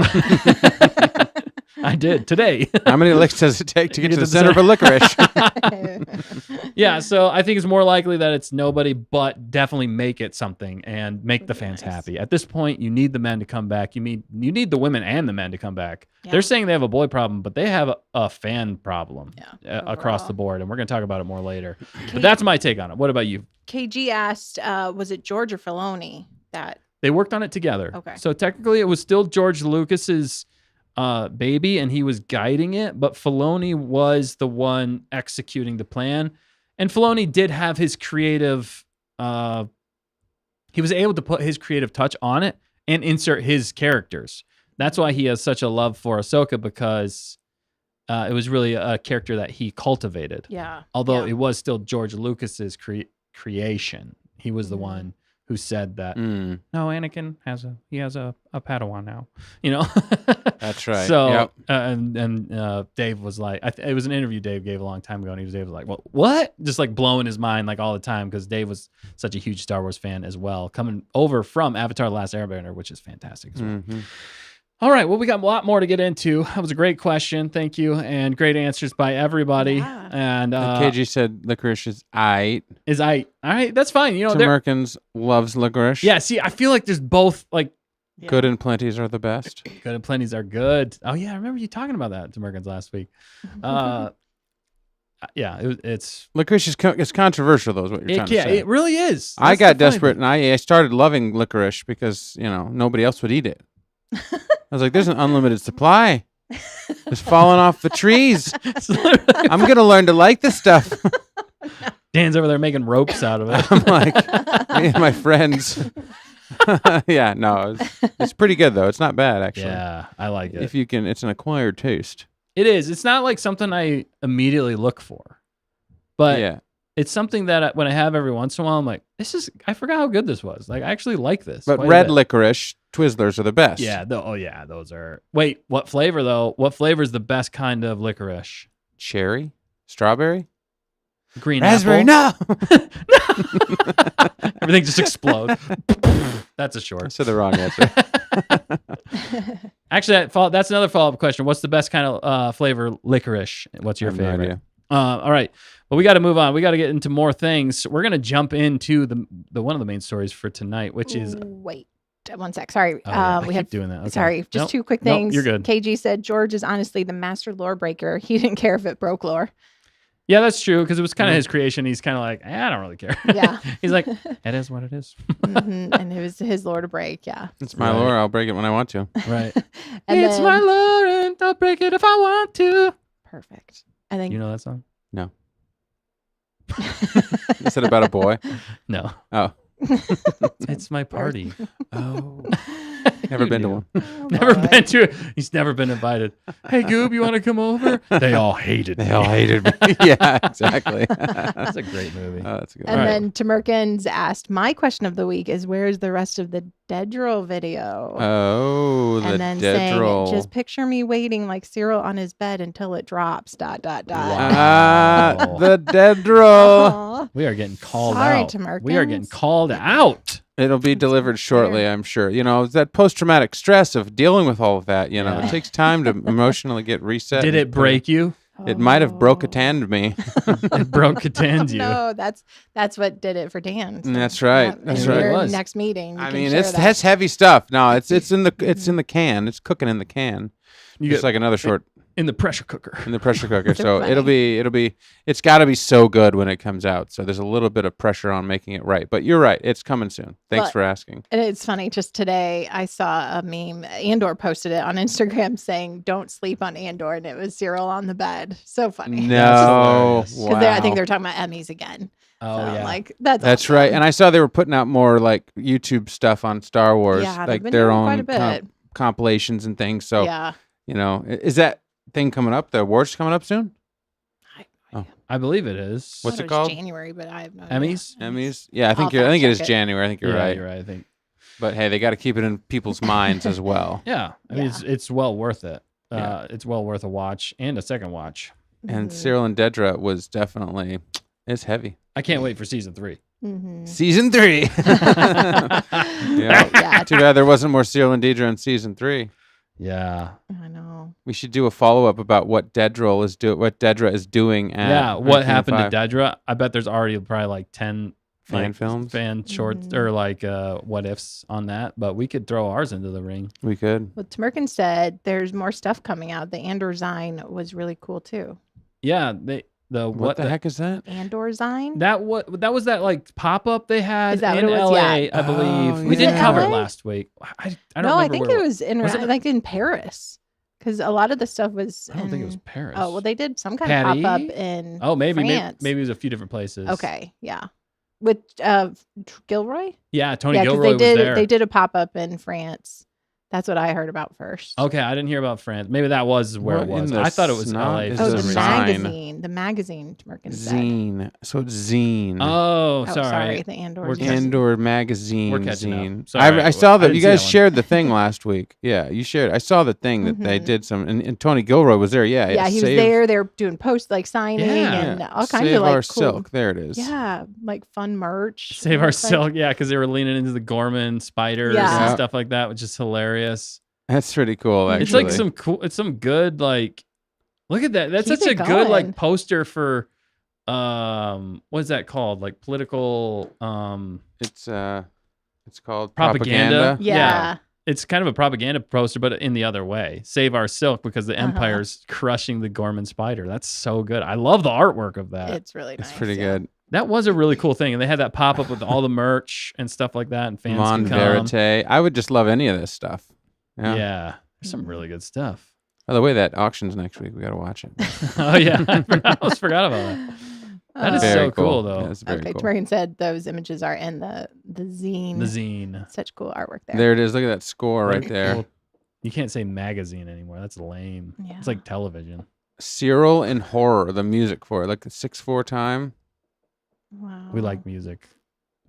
S1: I did today.
S2: How many licks does it take to get to the center of a licorice?
S1: Yeah, so I think it's more likely that it's nobody, but definitely make it something and make the fans happy. At this point, you need the men to come back. You need the women and the men to come back. Yeah. They're saying they have a boy problem, but they have a fan problem across the board, and we're going to talk about it more later. But that's my take on it. What about you?
S3: KG asked, was it George or Filoni that...
S1: They worked on it together.
S3: Okay.
S1: So technically, it was still George Lucas's baby, and he was guiding it, but Filoni was the one executing the plan. And Filoni did have his creative, he was able to put his creative touch on it and insert his characters. That's why he has such a love for Ahsoka, because it was really a character that he cultivated.
S3: Yeah.
S1: Although it was still George Lucas's creation. He was the one who said that, no, Anakin has a Padawan now, you know?
S2: That's right.
S1: So, and Dave was like, it was an interview Dave gave a long time ago, and Dave was like, well, what? Just like blowing his mind like all the time, because Dave was such a huge Star Wars fan as well, coming over from Avatar: The Last Airbender, which is fantastic as well. All right, well, we got a lot more to get into. That was a great question. Thank you. And great answers by everybody. Yeah. And
S2: KG said licorice is aight.
S1: Is aight. All right, that's fine. You know,
S2: Tim Merkins loves licorice.
S1: Yeah, see, I feel like there's both, like...
S2: Good and plenties are the best.
S1: Good and plenties are good. Oh, yeah, I remember you talking about that to Merkins last week. Yeah, it's... Licorice
S2: is controversial, though, is what you're trying to say.
S1: Yeah, it really is. That's
S2: I got desperate, and I started loving licorice because, you know, nobody else would eat it. I was like, there's an unlimited supply. It's falling off the trees. I'm going to learn to like this stuff.
S1: Dan's over there making ropes out of it.
S2: I'm like, me and my friends. Yeah, no, it's pretty good, though. It's not bad, actually.
S1: Yeah, I like it.
S2: If you can, it's an acquired taste.
S1: It is. It's not like something I immediately look for. But
S2: yeah.
S1: It's something that when I have every once in a while, I'm like, I forgot how good this was. Like, I actually like this.
S2: But red licorice Twizzlers are the best.
S1: Yeah. Those are. Wait, what flavor, though? What flavor is the best kind of licorice?
S2: Cherry? Strawberry?
S1: Green
S2: raspberry?
S1: Apple? No! Everything just explodes. That's a short.
S2: I said the wrong answer.
S1: Actually, that's another follow-up question. What's the best kind of flavor licorice? What's your favorite?
S2: No idea.
S1: All right. Well, we got to move on. We got to get into more things. We're going to jump into the one of the main stories for tonight, which is...
S3: Wait, one sec. Sorry.
S1: We have doing that. Okay.
S3: Sorry, just two quick things.
S1: You're good.
S3: KG said George is honestly the master lore breaker. He didn't care if it broke lore.
S1: Yeah, that's true, because it was kind of his creation. He's kind of like, I don't really care.
S3: Yeah.
S1: He's like, it is what it is.
S3: And it was his lore to break, yeah.
S2: It's my lore. I'll break it when I want to.
S1: Right. It's my lore, and I'll break it if I want to.
S3: Perfect. And then
S1: you know that song?
S2: No. Is it about a boy?
S1: No.
S2: Oh.
S1: It's my party.
S2: Oh. Never been to one.
S1: Never been to it. He's never been invited. Hey, Goob, you want to come over? They all hated me.
S2: They all hated me. Yeah, exactly.
S1: That's a great movie.
S2: Oh, that's a good
S3: and then Tamerkins asked, my question of the week is, where is the rest of the Dedrill video.
S2: Oh, the
S3: and then
S2: Dedrill.
S3: saying, just picture me waiting like Cyril on his bed until it drops. ...
S1: Wow.
S2: The Dedrill.
S3: Aw.
S1: We are getting called
S3: Sorry,
S1: out.
S3: Tamerkins.
S1: We are getting called out.
S2: It'll be delivered shortly,
S3: fair.
S2: I'm sure. You know, it's that post-traumatic stress of dealing with all of that. You know,
S1: Yeah.
S2: it takes time to emotionally get reset.
S1: Did
S2: and
S1: it break you?
S2: It might have broke a
S3: Oh.
S2: tanned me.
S1: It broke a tanned you.
S3: No, that's what did it for Dan. so,
S2: That's right. That's
S3: in
S2: right.
S3: your
S1: It was.
S3: Next meeting. you
S2: I
S3: can
S2: mean,
S3: share
S2: it's
S3: that.
S2: that's heavy stuff. No, it's in the can. It's cooking in the can.
S1: You
S2: Just
S1: get
S2: like another short
S1: in the pressure cooker.
S2: in the pressure cooker.
S3: So
S2: So
S3: funny.
S2: it's got to be so good when it comes out. So there's a little bit of pressure on making it right. But you're right. It's coming soon. Thanks
S3: But-
S2: for asking.
S3: And it's funny, just today I saw a meme. Andor posted it on Instagram saying, "Don't sleep on Andor," and it was Cyril on the bed. So funny.
S2: No,
S1: hilarious.
S3: Because I think they're talking about Emmys again.
S1: Oh,
S3: So I'm
S1: yeah.
S3: like that's
S2: That's right. And I saw they were putting out more like YouTube stuff on Star Wars,
S3: Yeah, they've
S2: like
S3: been
S2: their
S3: doing quite
S2: own
S3: a bit.
S2: compilations and things. So
S3: yeah.
S2: you know, is that thing coming up? The awards coming up soon?
S1: I believe it is.
S2: What's
S3: I
S2: it
S3: thought
S2: called?
S3: January, but I have no idea.
S1: Emmys?
S2: Emmys? Yeah, I think
S3: I'll
S2: I think it is
S3: fact check it.
S2: January. I think you're
S1: Yeah,
S2: right.
S1: You're right. I think.
S2: But hey, they got to keep it in people's minds as well.
S1: Yeah. I mean,
S3: Yeah.
S1: it's well worth it.
S2: Yeah.
S1: It's well worth a watch and a second watch.
S2: And
S3: Mhm.
S2: Cyril and Dedra was definitely it's heavy.
S1: I can't wait for season 3.
S3: Mhm.
S2: Season 3. yeah.
S3: Yeah.
S2: Too bad there wasn't more Cyril and Dedra in season 3.
S1: Yeah.
S3: I know.
S2: We should do a follow up about what Dedra is doing. At
S1: Yeah. What happened
S2: 1905.
S1: to Dedra? I bet there's already probably like 10
S2: Fan
S1: like,
S2: films?
S1: fan shorts,
S3: Mhm.
S1: or like what ifs on that. But we could throw ours into the ring.
S2: We could.
S3: Well, Tamerkin said there's more stuff coming out. The Andor Zine was really cool too.
S1: Yeah.
S2: What the heck is that?
S3: Andor Zine?
S1: That was that like pop up they had
S3: Is that
S1: in
S3: what it was?
S1: LA,
S3: Yeah.
S1: I believe.
S2: Oh,
S1: We didn't
S2: yeah.
S1: cover it
S3: LA?
S1: last week. I don't
S3: No,
S1: remember
S3: I think
S1: where
S3: it was in
S1: Was it?
S3: like in Paris, because a lot of the stuff was.
S1: I don't think it was
S3: in-
S1: Paris.
S3: Oh well, they did some kind
S1: Patty?
S3: of pop up in.
S1: Oh, maybe
S3: France.
S1: it was a few different places.
S3: Okay, yeah, with Gilroy.
S1: Yeah, Tony
S3: Yeah, because
S1: Gilroy
S3: they did
S1: was there.
S3: they did a pop up in France. That's what I heard about first.
S1: Okay, I didn't hear about France. Maybe that was where it
S2: What in
S1: was.
S2: the
S1: I thought it was
S2: snot
S1: LA.
S2: is
S1: for
S3: Oh,
S2: a
S3: the
S1: some reason.
S2: zine?
S3: The magazine. Tamerkin said.
S2: Zine. So it's zine.
S1: Oh,
S3: Oh,
S1: sorry.
S3: the Andor.
S1: We're
S3: Zine.
S1: catching-
S2: Andor magazine.
S1: We're catching up.
S2: zine.
S1: Sorry,
S2: I saw
S1: I
S2: that
S1: didn't
S2: you
S1: see
S2: guys
S1: that one.
S2: shared the thing last week. Yeah, you shared. I saw the thing that they
S3: Mhm.
S2: did some, and Tony Gilroy was there. Yeah,
S3: Yeah, he was
S2: Save-
S3: there. They were doing post like signing
S1: Yeah.
S3: and all kinds
S2: Save
S3: of like
S2: our
S3: cool.
S2: silk. There it is.
S3: Yeah, like fun merch.
S1: Save
S3: and
S1: our
S3: it's like-
S1: silk, yeah, because they were leaning into the Gorman spiders
S3: Yeah.
S1: and
S2: Yeah.
S1: stuff like that, which is hilarious.
S2: That's pretty cool. Actually,
S1: It's like some cool. It's some good like. Look at that. That's
S3: Keep
S1: such a
S3: it
S1: good
S3: going.
S1: like poster for. What's that called? Like political.
S2: It's called
S1: Propaganda.
S2: propaganda.
S3: Yeah.
S1: It's kind of a propaganda poster, but in the other way. Save our silk because the
S3: Uh-huh.
S1: Empire's crushing the Gorman spider. That's so good. I love the artwork of that.
S3: It's really nice.
S2: It's pretty
S3: yeah.
S2: good.
S1: That was a really cool thing, and they had that pop up with all the merch and stuff like that, and fans
S2: Mon
S1: can come.
S2: Verite. I would just love any of this stuff.
S1: Yeah. There's some really good stuff.
S2: By the way, that auction's next week. We got to watch it.
S1: Oh yeah, I almost forgot about that. That is
S2: Very
S1: so cool, though.
S2: Yeah, it's very
S3: Okay,
S2: cool.
S3: Tamerkin said those images are in the zine.
S1: The zine.
S3: Such cool artwork there.
S2: There it is. Look at that score right there.
S1: Well, you can't say magazine anymore. That's lame.
S3: Yeah.
S1: It's like television.
S2: Cyril and Horror, the music for it. Like the 6/4 time.
S3: Wow.
S1: We like music.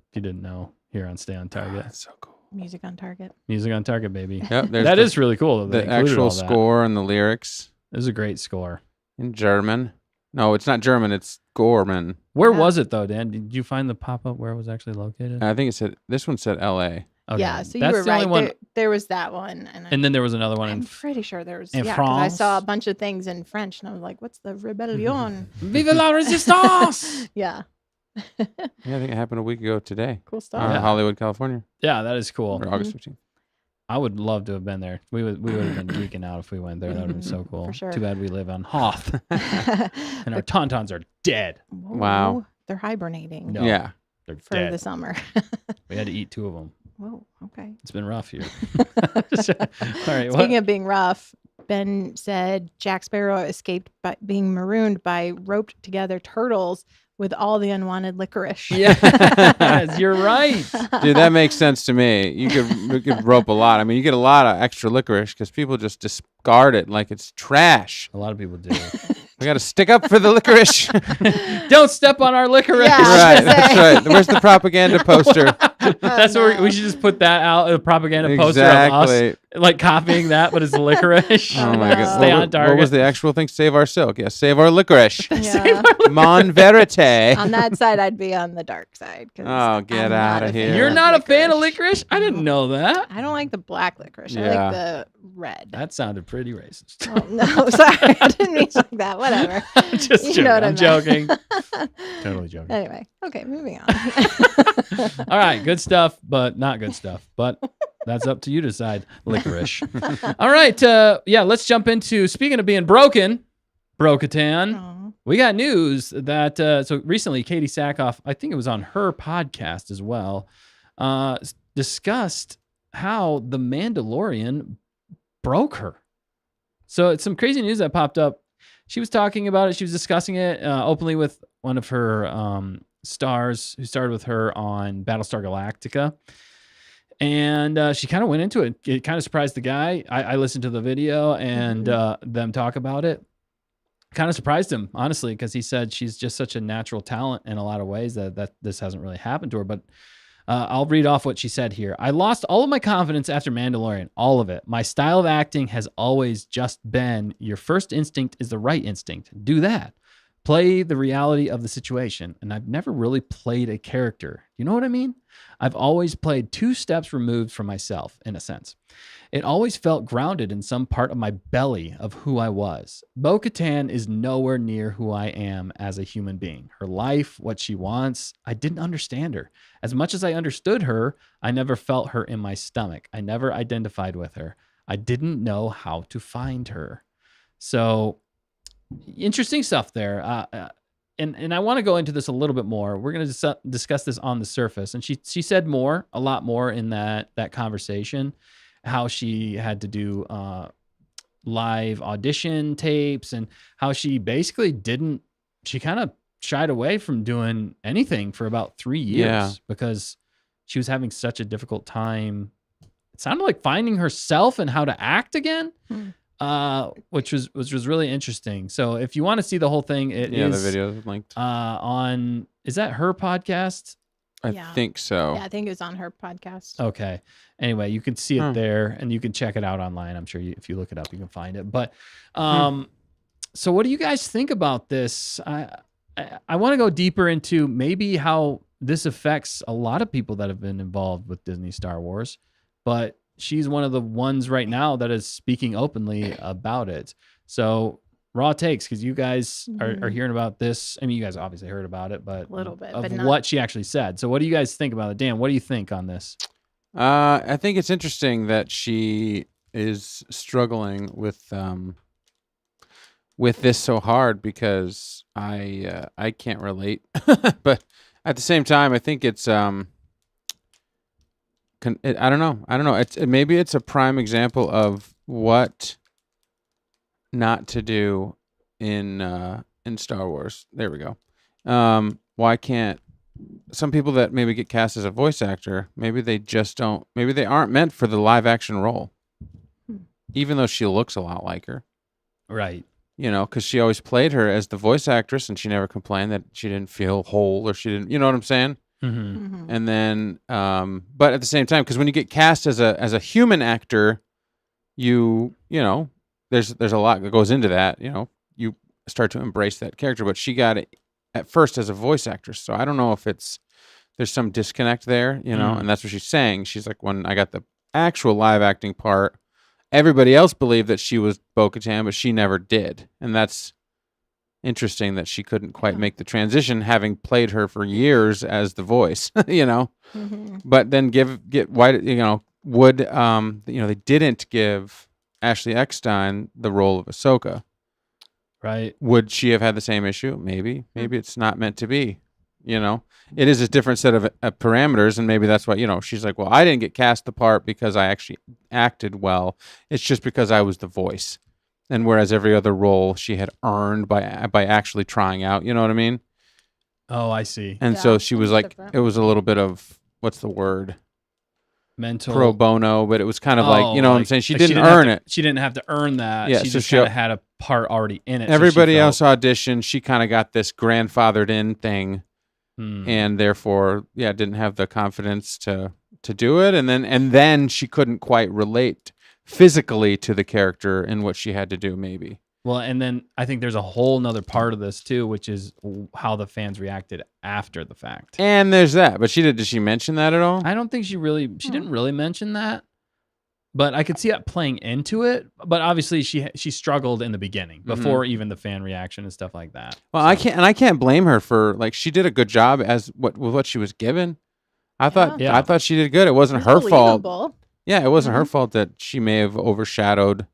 S1: If you didn't know, here on Stay on Target.
S2: That's so cool.
S3: music on target.
S1: Music on Target, baby.
S2: Yep, there's
S1: That is really cool. That they
S2: the
S1: included
S2: actual
S1: all that.
S2: score and the lyrics
S1: It was a great score.
S2: in German. No, it's not German. It's Gorman.
S1: Where
S3: Yeah.
S1: was it though, Dan? Did you find the pop up where it was actually located?
S2: I think it said this one said L.A.
S1: Okay.
S3: Yeah, so you
S1: That's
S3: were
S1: the only
S3: right.
S1: one.
S3: There was that one,
S1: And then there was another one
S3: I'm
S1: in
S3: pretty sure there was.
S1: in
S3: Yeah, 'cause I saw a
S1: France?
S3: bunch of things in French, and I was like, "What's the rebellion?"
S1: Vive la Resistance!
S3: yeah,
S2: Yeah, I think it happened a week ago today.
S3: cool
S2: In
S3: stuff.
S1: Yeah.
S2: Hollywood, California,
S1: Yeah, that is cool.
S2: or August 15th.
S1: I would love to have been there. We would have been geeking out if we went there. That would have been so cool.
S3: For sure.
S1: Too bad we live on Hoth and our tauntauns are dead.
S2: Wow.
S3: they're hibernating
S1: No.
S2: Yeah.
S1: They're
S3: for
S1: dead.
S3: the summer.
S1: We had to eat 2 of them.
S3: Whoa, okay.
S1: It's been rough here. All right.
S3: Speaking of being rough, Ben said Jack Sparrow escaped by being marooned by roped together turtles with all the unwanted licorice.
S1: Yes, you're right.
S2: Dude, that makes sense to me. You could rope a lot. I mean, you get a lot of extra licorice because people just discard it like it's trash.
S1: A lot of people do.
S2: We got to stick up for the licorice.
S1: Don't step on our licorice.
S3: Yeah. I was
S2: Right,
S3: gonna
S2: that's
S3: say.
S2: right. Where's the propaganda poster?
S1: That's where we should just put that out, a propaganda poster of
S2: Exactly.
S1: us, like copying that, but it's licorice.
S2: Oh my god!
S1: Stay on target.
S2: What was the actual thing? Save our silk. Yeah, save our licorice.
S3: Yeah.
S2: Mon verite.
S3: On that side, I'd be on the dark side. 'Cause
S2: Oh, get
S3: I'm not
S2: outta
S3: a fan
S2: here.
S1: You're
S3: of
S1: not a fan of licorice? I didn't know that.
S3: I don't like the black licorice. I
S2: Yeah.
S3: like the red.
S1: That sounded pretty racist.
S3: Oh, no, sorry. I didn't mean it like that. Whatever.
S1: Just
S3: You
S1: joking.
S3: know what I
S1: I'm
S3: meant.
S1: joking. Totally joking.
S3: Anyway, okay, moving on.
S1: All right, good stuff, but not good stuff. But that's up to you to decide. Licorice. All right, let's jump into, speaking of being broken, Bo-Katan.
S3: Aw.
S1: We got news that, so recently Katee Sackhoff, I think it was on her podcast as well, discussed how The Mandalorian broke her. So it's some crazy news that popped up. She was talking about it. She was discussing it openly with one of her stars who starred with her on Battlestar Galactica. And she kind of went into it. It kind of surprised the guy. I listened to the video and them talk about it. Kind of surprised him, honestly, because he said she's just such a natural talent in a lot of ways that this hasn't really happened to her. But I'll read off what she said here. I lost all of my confidence after Mandalorian, all of it. My style of acting has always just been your first instinct is the right instinct. Do that. Play the reality of the situation. And I've never really played a character. You know what I mean? I've always played 2 steps removed from myself, in a sense. It always felt grounded in some part of my belly of who I was. Bo-Katan is nowhere near who I am as a human being. Her life, what she wants, I didn't understand her. As much as I understood her, I never felt her in my stomach. I never identified with her. I didn't know how to find her. So, interesting stuff there. And I want to go into this a little bit more. We're going to discuss this on the surface. And she said a lot more in that conversation, how she had to do live audition tapes and how she basically she kind of shied away from doing anything for about 3 years because she was having such a difficult time. It sounded like finding herself and how to act again. Which was really interesting. So if you want to see the whole thing, it is
S2: the video is linked.
S1: on, is that her podcast?
S2: I think so.
S3: Yeah, I think it was on her podcast.
S1: Okay. Anyway, you can see it there and you can check it out online. I'm sure if you look it up, you can find it. But so what do you guys think about this? I want to go deeper into maybe how this affects a lot of people that have been involved with Disney Star Wars, but she's one of the ones right now that is speaking openly about it. So raw takes, because you guys are hearing about this. I mean, you guys obviously heard about it, but
S3: A little bit,
S1: of
S3: but not-
S1: what she actually said. So what do you guys think about it? Dan, what do you think on this?
S2: I think it's interesting that she is struggling with this so hard because I can't relate, but at the same time, I think it's I don't know. Maybe it's a prime example of what not to do in Star Wars. There we go. Why can't some people that maybe get cast as a voice actor, maybe they aren't meant for the live action role, even though she looks a lot like her.
S1: Right.
S2: You know, because she always played her as the voice actress, and she never complained that she didn't feel whole or she didn't. You know what I'm saying?
S1: Mm-hmm.
S2: And then, but at the same time, because when you get cast as a human actor, you know, there's a lot that goes into that. You know, you start to embrace that character. But she got it at first as a voice actress, so I don't know if there's some disconnect there. You know, and that's what she's saying. She's like, when I got the actual live acting part, everybody else believed that she was Bo-Katan, but she never did, and that's interesting that she couldn't quite make the transition, having played her for years as the voice. You know, but then they didn't give Ashley Eckstein the role of Ahsoka.
S1: Right.
S2: Would she have had the same issue? Maybe it's not meant to be. You know, it is a different set of parameters, and maybe that's why, you know, she's like, well, I didn't get cast the part because I actually acted well. It's just because I was the voice. And whereas every other role she had earned by actually trying out, you know what I mean?
S1: Oh, I see.
S2: And
S3: Yeah,
S2: so she was
S3: that's
S2: like,
S3: different.
S2: it was a little bit of, what's the word?
S1: Mental
S2: Pro bono, but it was kind of like, you know what I'm saying? She
S1: like
S2: didn't earn it.
S1: She didn't have to earn that.
S2: Yeah,
S1: She
S2: so
S1: just
S2: she-
S1: kind of had a part already in it. so she
S2: Everybody
S1: felt-
S2: else auditioned. She kind of got this grandfathered in thing. and therefore, didn't have the confidence to do it, and then she couldn't quite relate physically to the character and what she had to do, maybe.
S1: Well, and then I think there's a whole nother part of this too, which is how the fans reacted after the fact.
S2: And there's that, but did she mention that at all?
S1: I don't think she didn't really mention that, but I could see it playing into it. But obviously she struggled in the beginning before even the fan reaction and stuff like that.
S2: Well, I can't blame her for, like, she did a good job with what she was given. I thought she did good. It wasn't her fault. Yeah, it wasn't her fault that she may have overshadowed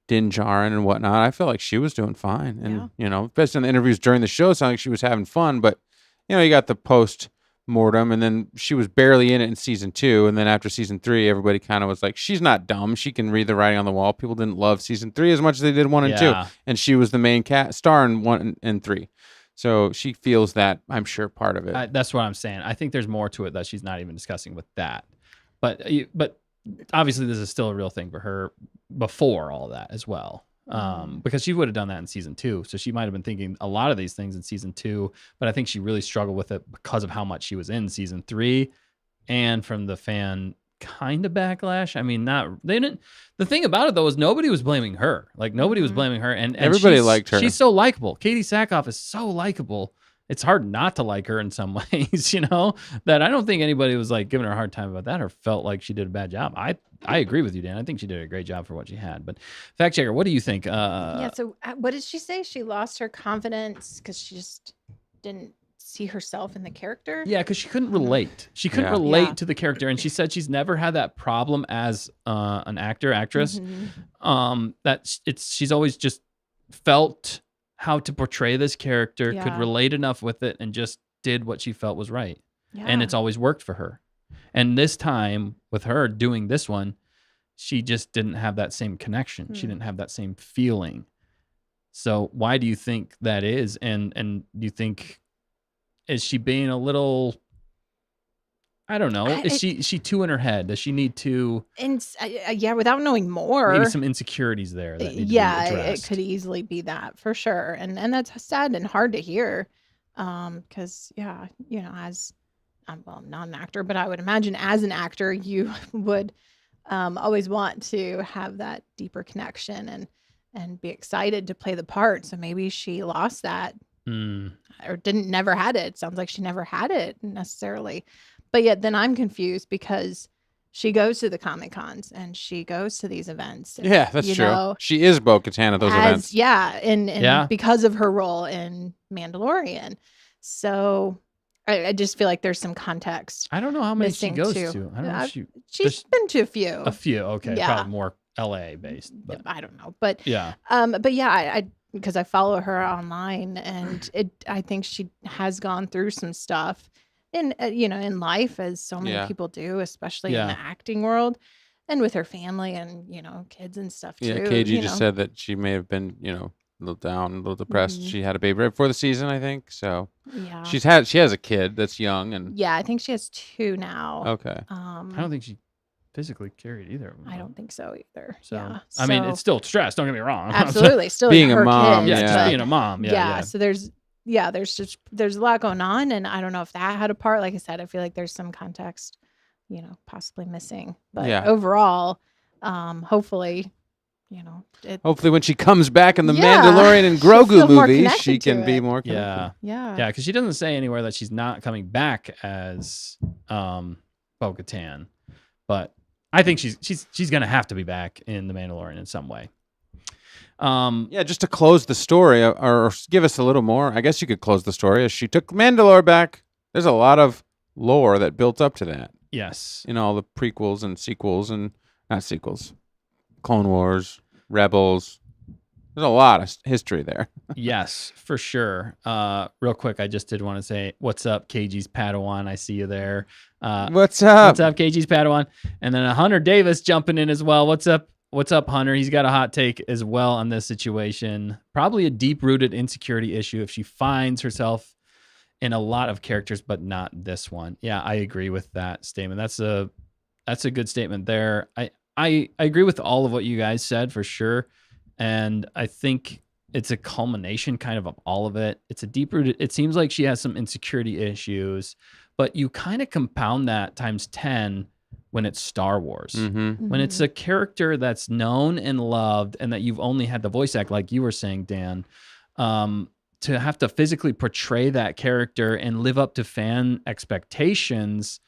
S2: Din Djarin and whatnot. I feel like she was doing fine. And, based on the interviews during the show, it sounded like she was having fun. But, you got the post-mortem, and then she was barely in it in season 2. And then after season 3, everybody kind of was like, she's not dumb. She can read the writing on the wall. People didn't love season 3 as much as they did 1 and 2. And she was the main star in 1 and 3. So she feels that, I'm sure, part of it.
S1: That's what I'm saying. I think there's more to it that she's not even discussing with that. But obviously this is still a real thing for her before all that as well. Because she would have done that in season 2. So she might have been thinking a lot of these things in season 2, but I think she really struggled with it because of how much she was in season 3 and from the fan kind of backlash. I mean, the thing about it though is nobody was blaming her. Like nobody was blaming her and
S2: everybody liked her.
S1: She's so likable. Katee Sackhoff is so likable. It's hard not to like her in some ways, that I don't think anybody was like giving her a hard time about that or felt like she did a bad job. I agree with you, Dan. I think she did a great job for what she had. But fact checker, what do you think?
S3: So what did she say? She lost her confidence because she just didn't see herself in the character?
S1: Yeah, because she couldn't relate. She couldn't relate to the character. And she said she's never had that problem as an actress. She's always just felt how to portray this character, could relate enough with it, and just did what she felt was right. Yeah. And it's always worked for her. And this time, with her doing this one, she just didn't have that same connection. She didn't have that same feeling. So why do you think that is? And do you think, is she being a little, I don't know, is she too in her head? Does she need to?
S3: Without knowing more.
S1: Maybe some insecurities there that need to be addressed.
S3: It could easily be that for sure. And that's sad and hard to hear. Because as I'm not an actor, but I would imagine as an actor, you would always want to have that deeper connection and be excited to play the part. So maybe she lost that or never had it. It sounds like she never had it necessarily. But yet then I'm confused because she goes to the Comic-Cons and she goes to these events. And,
S2: yeah, that's true. She is Bo-Katan at those events.
S3: Yeah, and because of her role in Mandalorian. So I just feel like there's some context.
S1: I don't know how many she goes to. I don't know.
S3: She's been to a few.
S1: A few, okay. Yeah. Probably more LA based. But.
S3: I don't know. But
S1: yeah.
S3: I because I follow her online and I think she has gone through some stuff in life, as so many people do, especially in the acting world and with her family and kids and stuff too.
S2: Yeah, KG just said that she may have been a little down, a little depressed. She had a baby right before the season, I think. So she has a kid that's young, and
S3: I think she has 2 now.
S2: Okay.
S1: I don't think she physically carried either of them.
S3: I don't think so either.
S1: So I mean, it's still stress. Don't get me wrong.
S3: Absolutely, still
S2: being
S3: her
S2: a mom.
S3: Kids,
S1: just being a mom. Yeah.
S3: So there's a lot going on, and I don't know if that had a part. Like I said, I feel like there's some context, possibly missing. But overall, hopefully,
S2: hopefully when she comes back in the Mandalorian and Grogu movie, she can be more connected.
S1: Yeah, because she doesn't say anywhere that she's not coming back as Bo-Katan, but I think she's gonna have to be back in the Mandalorian in some way.
S2: Just to close the story or give us a little more, I guess you could close the story as she took Mandalore back. There's a lot of lore that built up to that.
S1: Yes.
S2: All the prequels and sequels and not sequels, Clone Wars, Rebels. There's a lot of history there.
S1: Yes, for sure. Real quick, I just did want to say, what's up, KG's Padawan? I see you there.
S2: What's up?
S1: What's up, KG's Padawan? And then Hunter Davis jumping in as well. What's up? What's up, Hunter? He's got a hot take as well on this situation. Probably a deep-rooted insecurity issue if she finds herself in a lot of characters, but not this one. Yeah, I agree with that statement. That's a good statement there. I agree with all of what you guys said for sure. And I think it's a culmination kind of all of it. It's a deeper. It seems like she has some insecurity issues, but you kind of compound that times 10 when it's Star Wars.
S2: Mm-hmm.
S1: When it's a character that's known and loved, and that you've only had the voice act, like you were saying, Dan. To have to physically portray that character and live up to fan expectations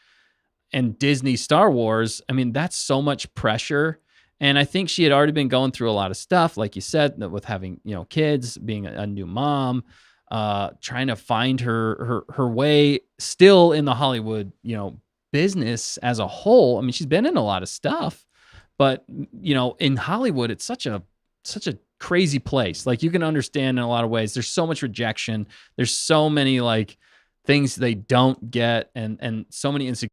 S1: and Disney Star Wars, I mean, that's so much pressure. And I think she had already been going through a lot of stuff, like you said, with having, kids, being a new mom, trying to find her way still in the Hollywood, business as a whole. I mean, she's been in a lot of stuff, but in Hollywood, it's such a crazy place. Like, you can understand in a lot of ways. There's so much rejection. There's so many like things they don't get, and so many insecurities.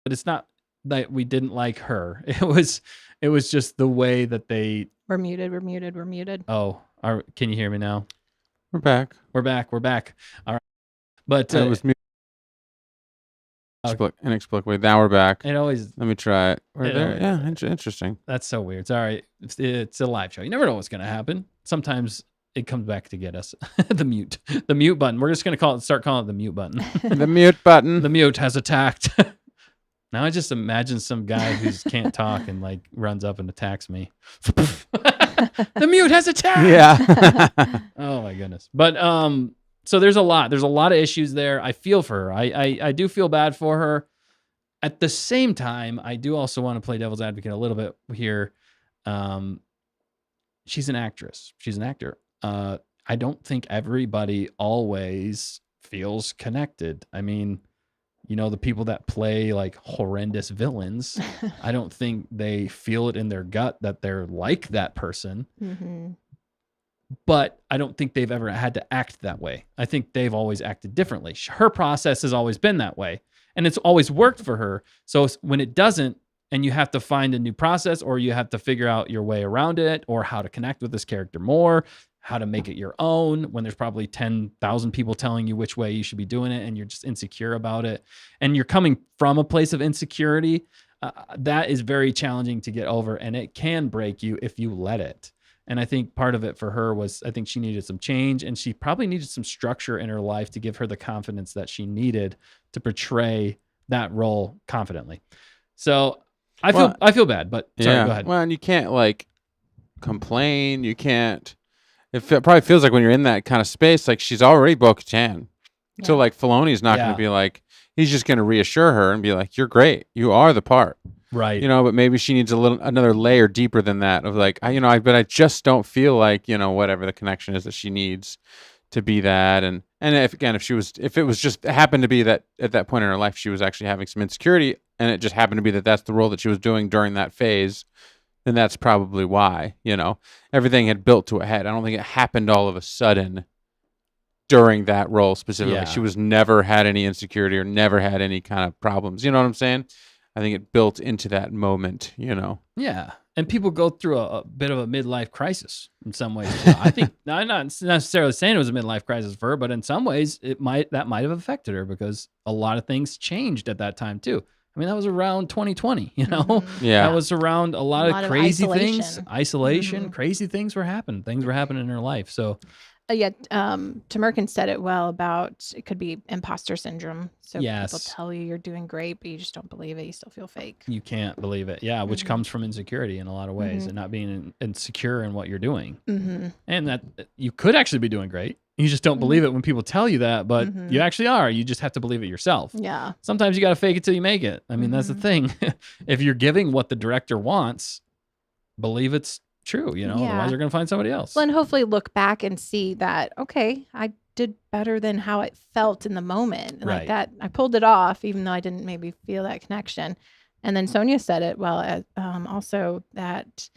S1: But it's not that we didn't like her. It was just the way that they.
S3: We're muted.
S1: Oh, can you hear me now?
S2: We're back.
S1: We're back. All right. But
S2: It was inexplicably. Now we're back.
S1: It always.
S2: Let me try it. We're there.
S1: Always,
S2: yeah, interesting.
S1: That's so weird. It's all right. It's a live show. You never know what's going to happen. Sometimes it comes back to get us. The mute button. We're just going to start calling it the mute button.
S2: The mute button.
S1: The mute has attacked. Now I just imagine some guy who can't talk and like runs up and attacks me. The mute has attacked.
S2: Yeah.
S1: Oh my goodness. But so there's a lot of issues there. I feel for her. I do feel bad for her. At the same time, I do also want to play devil's advocate a little bit here. She's an actress. She's an actor. I don't think everybody always feels connected. I mean, the people that play like horrendous villains, I don't think they feel it in their gut that they're like that person.
S3: Mm-hmm.
S1: But I don't think they've ever had to act that way. I think they've always acted differently. Her process has always been that way, and it's always worked for her. So when it doesn't, and you have to find a new process, or you have to figure out your way around it, or how to connect with this character more, how to make it your own, when there's probably 10,000 people telling you which way you should be doing it, and you're just insecure about it, and you're coming from a place of insecurity, that is very challenging to get over, and it can break you if you let it. And I think part of it for her was, I think she needed some change, and she probably needed some structure in her life to give her the confidence that she needed to portray that role confidently. So I feel bad, but sorry, go ahead.
S2: Well, and you can't like complain. You can't. It probably feels like when you're in that kind of space, like she's already Bo-Katan. Yeah. So like Filoni's not going to be like, he's just going to reassure her and be like, you're great. You are the part.
S1: Right.
S2: But maybe she needs another layer deeper than that of like, but I just don't feel like, whatever the connection is that she needs to be that. And if it was just happened to be that at that point in her life, she was actually having some insecurity, and it just happened to be that that's the role that she was doing during that phase, then that's probably why, everything had built to a head. I don't think it happened all of a sudden during that role specifically. Yeah. She was never had any insecurity or never had any kind of problems. You know what I'm saying? I think it built into that moment,
S1: Yeah. And people go through a bit of a midlife crisis in some ways. I think I'm not necessarily saying it was a midlife crisis for her, but in some ways that might have affected her, because a lot of things changed at that time too. I mean, that was around 2020,
S3: Mm-hmm.
S2: Yeah.
S1: That was around a lot of crazy things. Isolation,
S3: Mm-hmm.
S1: Crazy things were happening. Things were happening in her life. So
S3: Tamerkin said it well about it could be imposter syndrome. So
S1: yes.
S3: People tell you you're doing great, but you just don't believe it. You still feel fake.
S1: You can't believe it. Yeah, which comes from insecurity in a lot of ways, and not being insecure in what you're doing.
S3: Mm-hmm.
S1: And that you could actually be doing great. You just don't believe it when people tell you that, but you actually are. You just have to believe it yourself.
S3: Yeah.
S1: Sometimes you got to fake it till you make it. I mean, that's the thing. If you're giving what the director wants, believe it's true, otherwise they're going to find somebody else.
S3: Well, and hopefully look back and see that, okay, I did better than how it felt in the moment.
S1: Right.
S3: Like that, I pulled it off, even though I didn't maybe feel that connection. And then Sonia said it well, also that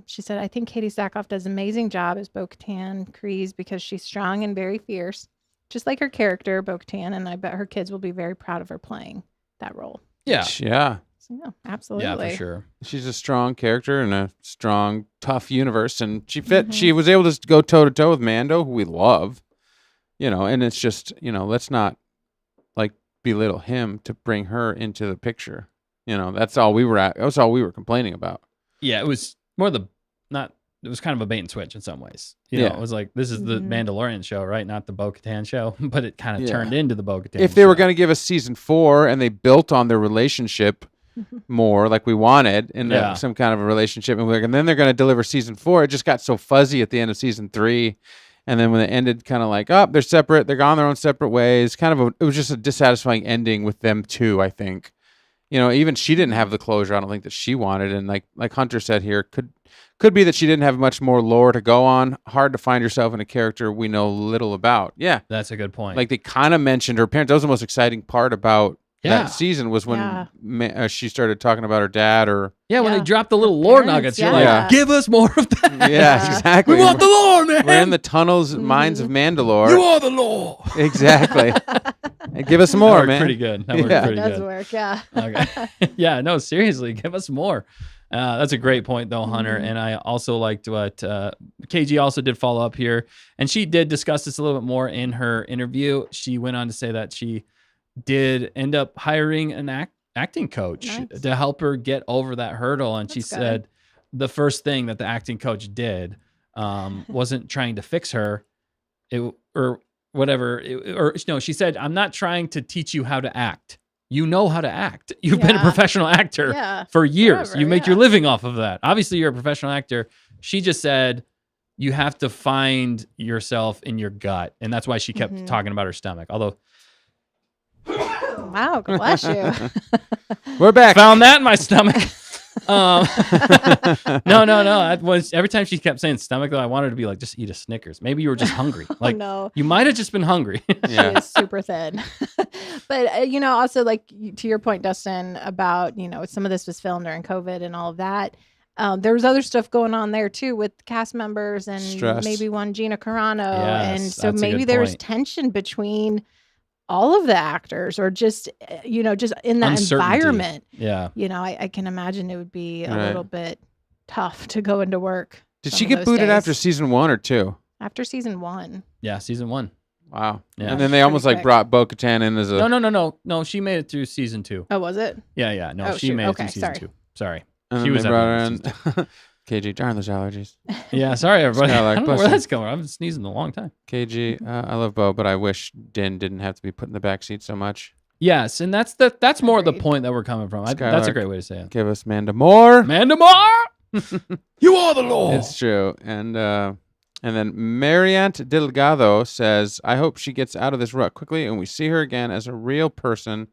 S3: she said, I think Katee Sackhoff does an amazing job as Bo-Katan Kryze because she's strong and very fierce, just like her character, Bo-Katan, and I bet her kids will be very proud of her playing that role.
S1: Yeah.
S2: Yeah.
S3: So, yeah, absolutely.
S1: Yeah, for sure.
S2: She's a strong character in a strong, tough universe, and she fit. She was able to go toe to toe with Mando, who we love, and it's just, let's not like belittle him to bring her into the picture. That's all we were at. That's all we were complaining about.
S1: Yeah, it was more it was kind of a bait and switch in some ways. It was like, this is the Mandalorian show, right? Not the Bo-Katan show, but it kind of turned into the Bo-Katan
S2: If they were going to give us season 4 and they built on their relationship more like we wanted in some kind of a relationship, and then they're going to deliver season 4, it just got so fuzzy at the end of season 3. And then when it ended, kind of like, they're separate, they're gone their own separate ways. It was just a dissatisfying ending with them too, I think. Even she didn't have the closure I don't think that she wanted. And like Hunter said here, could be that she didn't have much more lore to go on. Hard to find yourself in a character we know little about. Yeah.
S1: That's a good point.
S2: Like they kind of mentioned her parents. That was the most exciting part about that season was when she started talking about her dad
S1: when they dropped the little lore nuggets. You're like, give us more of that.
S2: Yeah, exactly.
S1: We want the lore, man.
S2: We're in the tunnels, mines of Mandalore.
S1: You are the lore.
S2: Exactly. And give us more, man.
S1: Pretty good. That worked pretty
S3: It does
S1: good.
S3: work, yeah.
S1: Okay. Yeah, no, seriously, give us more. That's a great point, though, Hunter. And I also liked what KG also did follow up here. And she did discuss this a little bit more in her interview. She went on to say that she did end up hiring an acting coach to help her get over that hurdle. And she said the first thing that the acting coach did wasn't trying to fix her or whatever. She said, I'm not trying to teach you how to act. You know how to act. You've been a professional actor for years.
S3: Forever,
S1: you make your living off of that. Obviously, you're a professional actor. She just said you have to find yourself in your gut. And that's why she kept talking about her stomach. Although,
S3: wow, God bless you.
S2: We're back.
S1: Found that in my stomach. No. That was every time she kept saying stomach, though, I wanted to be like, just eat a Snickers. Maybe you were just hungry. Like,
S3: no.
S1: You might have just been hungry.
S3: She is super thin. But, also like to your point, Dustin, about, some of this was filmed during COVID and all of that. There was other stuff going on there too with cast members and
S2: stress.
S3: Maybe one Gina Carano.
S1: Yes,
S3: and so maybe there was tension between all of the actors or just, just in that environment.
S1: Yeah.
S3: I can imagine it would be a little bit tough to go into work.
S2: Did she get booted after season 1 or 2?
S3: After season 1.
S1: Yeah, season 1.
S2: Wow.
S1: Yeah.
S2: And then they almost brought Bo-Katan in as a...
S1: No, she made it through season 2.
S3: Oh, was it?
S1: Yeah. No, she made it through season 2. Sorry.
S2: And
S1: she was
S2: brought her in. KG, darn those allergies.
S1: Yeah, sorry everybody.
S2: Skylar,
S1: I don't know where that's going. I've been sneezing a long time.
S2: KG, I love Bo, but I wish Din didn't have to be put in the back seat so much.
S1: Yes, and that's more the point that we're coming from. That's a great way to say it.
S2: Give us Manda more.
S1: You are the law.
S2: It's true. And then Mariant Delgado says, I hope she gets out of this rut quickly and we see her again as a real person